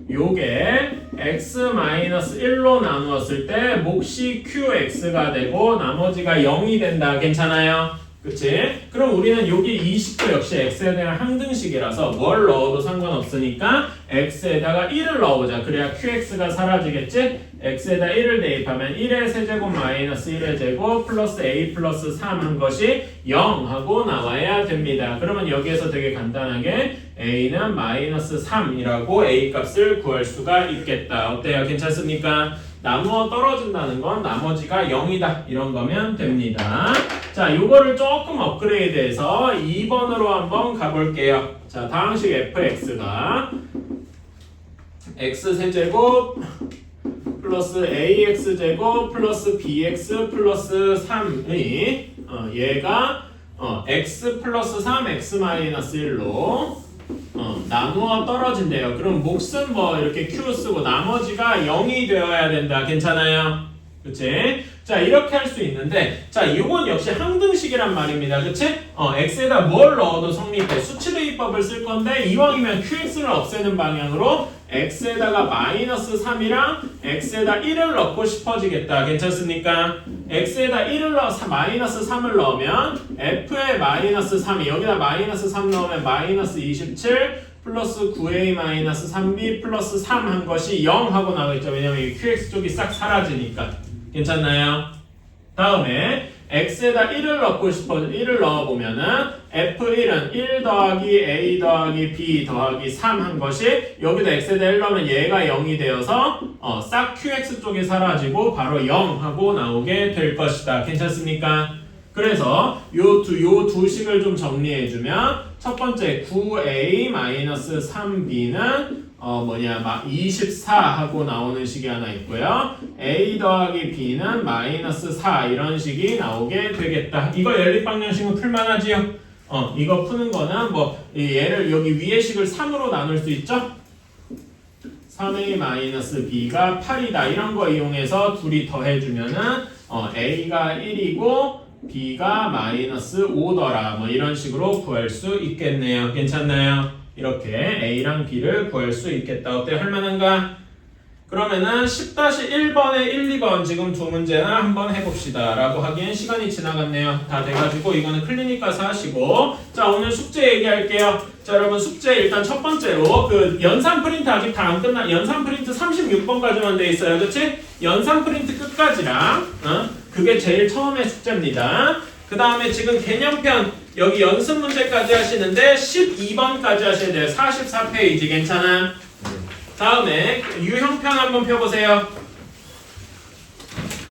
요게 x-1로 나누었을 때 몫이 qx가 되고 나머지가 0이 된다. 괜찮아요? 그치? 그럼 우리는 여기 20도 역시 x에 대한 항등식이라서 뭘 넣어도 상관없으니까 x에다가 1을 넣어보자. 그래야 qx가 사라지겠지? x에다 1을 대입하면 1의 세제곱 마이너스 1의 제곱 플러스 a 플러스 3 한 것이 0 하고 나와야 됩니다. 그러면 여기에서 되게 간단하게 a는 마이너스 3이라고 a 값을 구할 수가 있겠다. 어때요? 괜찮습니까? 나누어 떨어진다는 건 나머지가 0이다. 이런 거면 됩니다. 자, 요거를 조금 업그레이드해서 2번으로 한번 가볼게요. 자, 다음식 fx가 x세제곱 플러스 ax제곱 플러스 bx 플러스 3의 얘가 x 플러스 3 x 마이너스 1로 나누어 떨어진대요. 그럼 몫은 뭐 이렇게 q 쓰고 나머지가 0이 되어야 된다. 괜찮아요? 그치? 자, 이렇게 할 수 있는데, 자, 이건 역시 항등식이란 말입니다. 그치? x에다 뭘 넣어도 성립해. 수치대입법을 쓸 건데, 이왕이면 qx를 없애는 방향으로 x에다가 마이너스 3이랑 x에다 1을 넣고 싶어지겠다. 괜찮습니까? x에다 1을 마이너스 3을 넣으면 f의 마이너스 3이 여기다 마이너스 3 넣으면 마이너스 27 플러스 9a 마이너스 3b 플러스 3 한 것이 0 하고 나오겠죠. 왜냐면 이 qx 쪽이 싹 사라지니까. 괜찮나요? 다음에 x에다 1을 넣고 싶어서 1을 넣어보면은 f1은 1 더하기 a 더하기 b 더하기 3 한 것이 여기다 x에다 1 넣으면 얘가 0이 되어서 싹 qx 쪽이 사라지고 바로 0 하고 나오게 될 것이다. 괜찮습니까? 그래서 요 두 식을 좀 정리해주면 첫 번째 9a-3b는 24 하고 나오는 식이 하나 있고요. a 더하기 b는 마이너스 4 이런 식이 나오게 되겠다. 이거 연립방정식은 풀만하지요? 이거 푸는 거는 얘를 여기 위의 식을 3으로 나눌 수 있죠? 3a-b가 8이다. 이런 거 이용해서 둘이 더해주면은 a가 1이고 b가 마이너스 5더라. 이런 식으로 구할 수 있겠네요. 괜찮나요? 이렇게 a랑 b를 구할 수 있겠다. 어때요? 할만한가? 그러면은 10-1번에 1, 2번 지금 두 문제나 한번 해봅시다 라고 하기엔 시간이 지나갔네요. 다 돼가지고 이거는 클리닉 가서 하시고 자 오늘 숙제 얘기할게요. 자 여러분 숙제 일단 첫 번째로 그 연산 프린트 아직 다 안 끝나 연산 프린트 36번까지만 돼 있어요. 그치? 연산 프린트 끝까지랑 그게 제일 처음에 숙제입니다. 그 다음에 지금 개념편 여기 연습 문제까지 하시는데 12번까지 하셔야 돼요. 44페이지 괜찮아? 다음에 유형편 한번 펴보세요.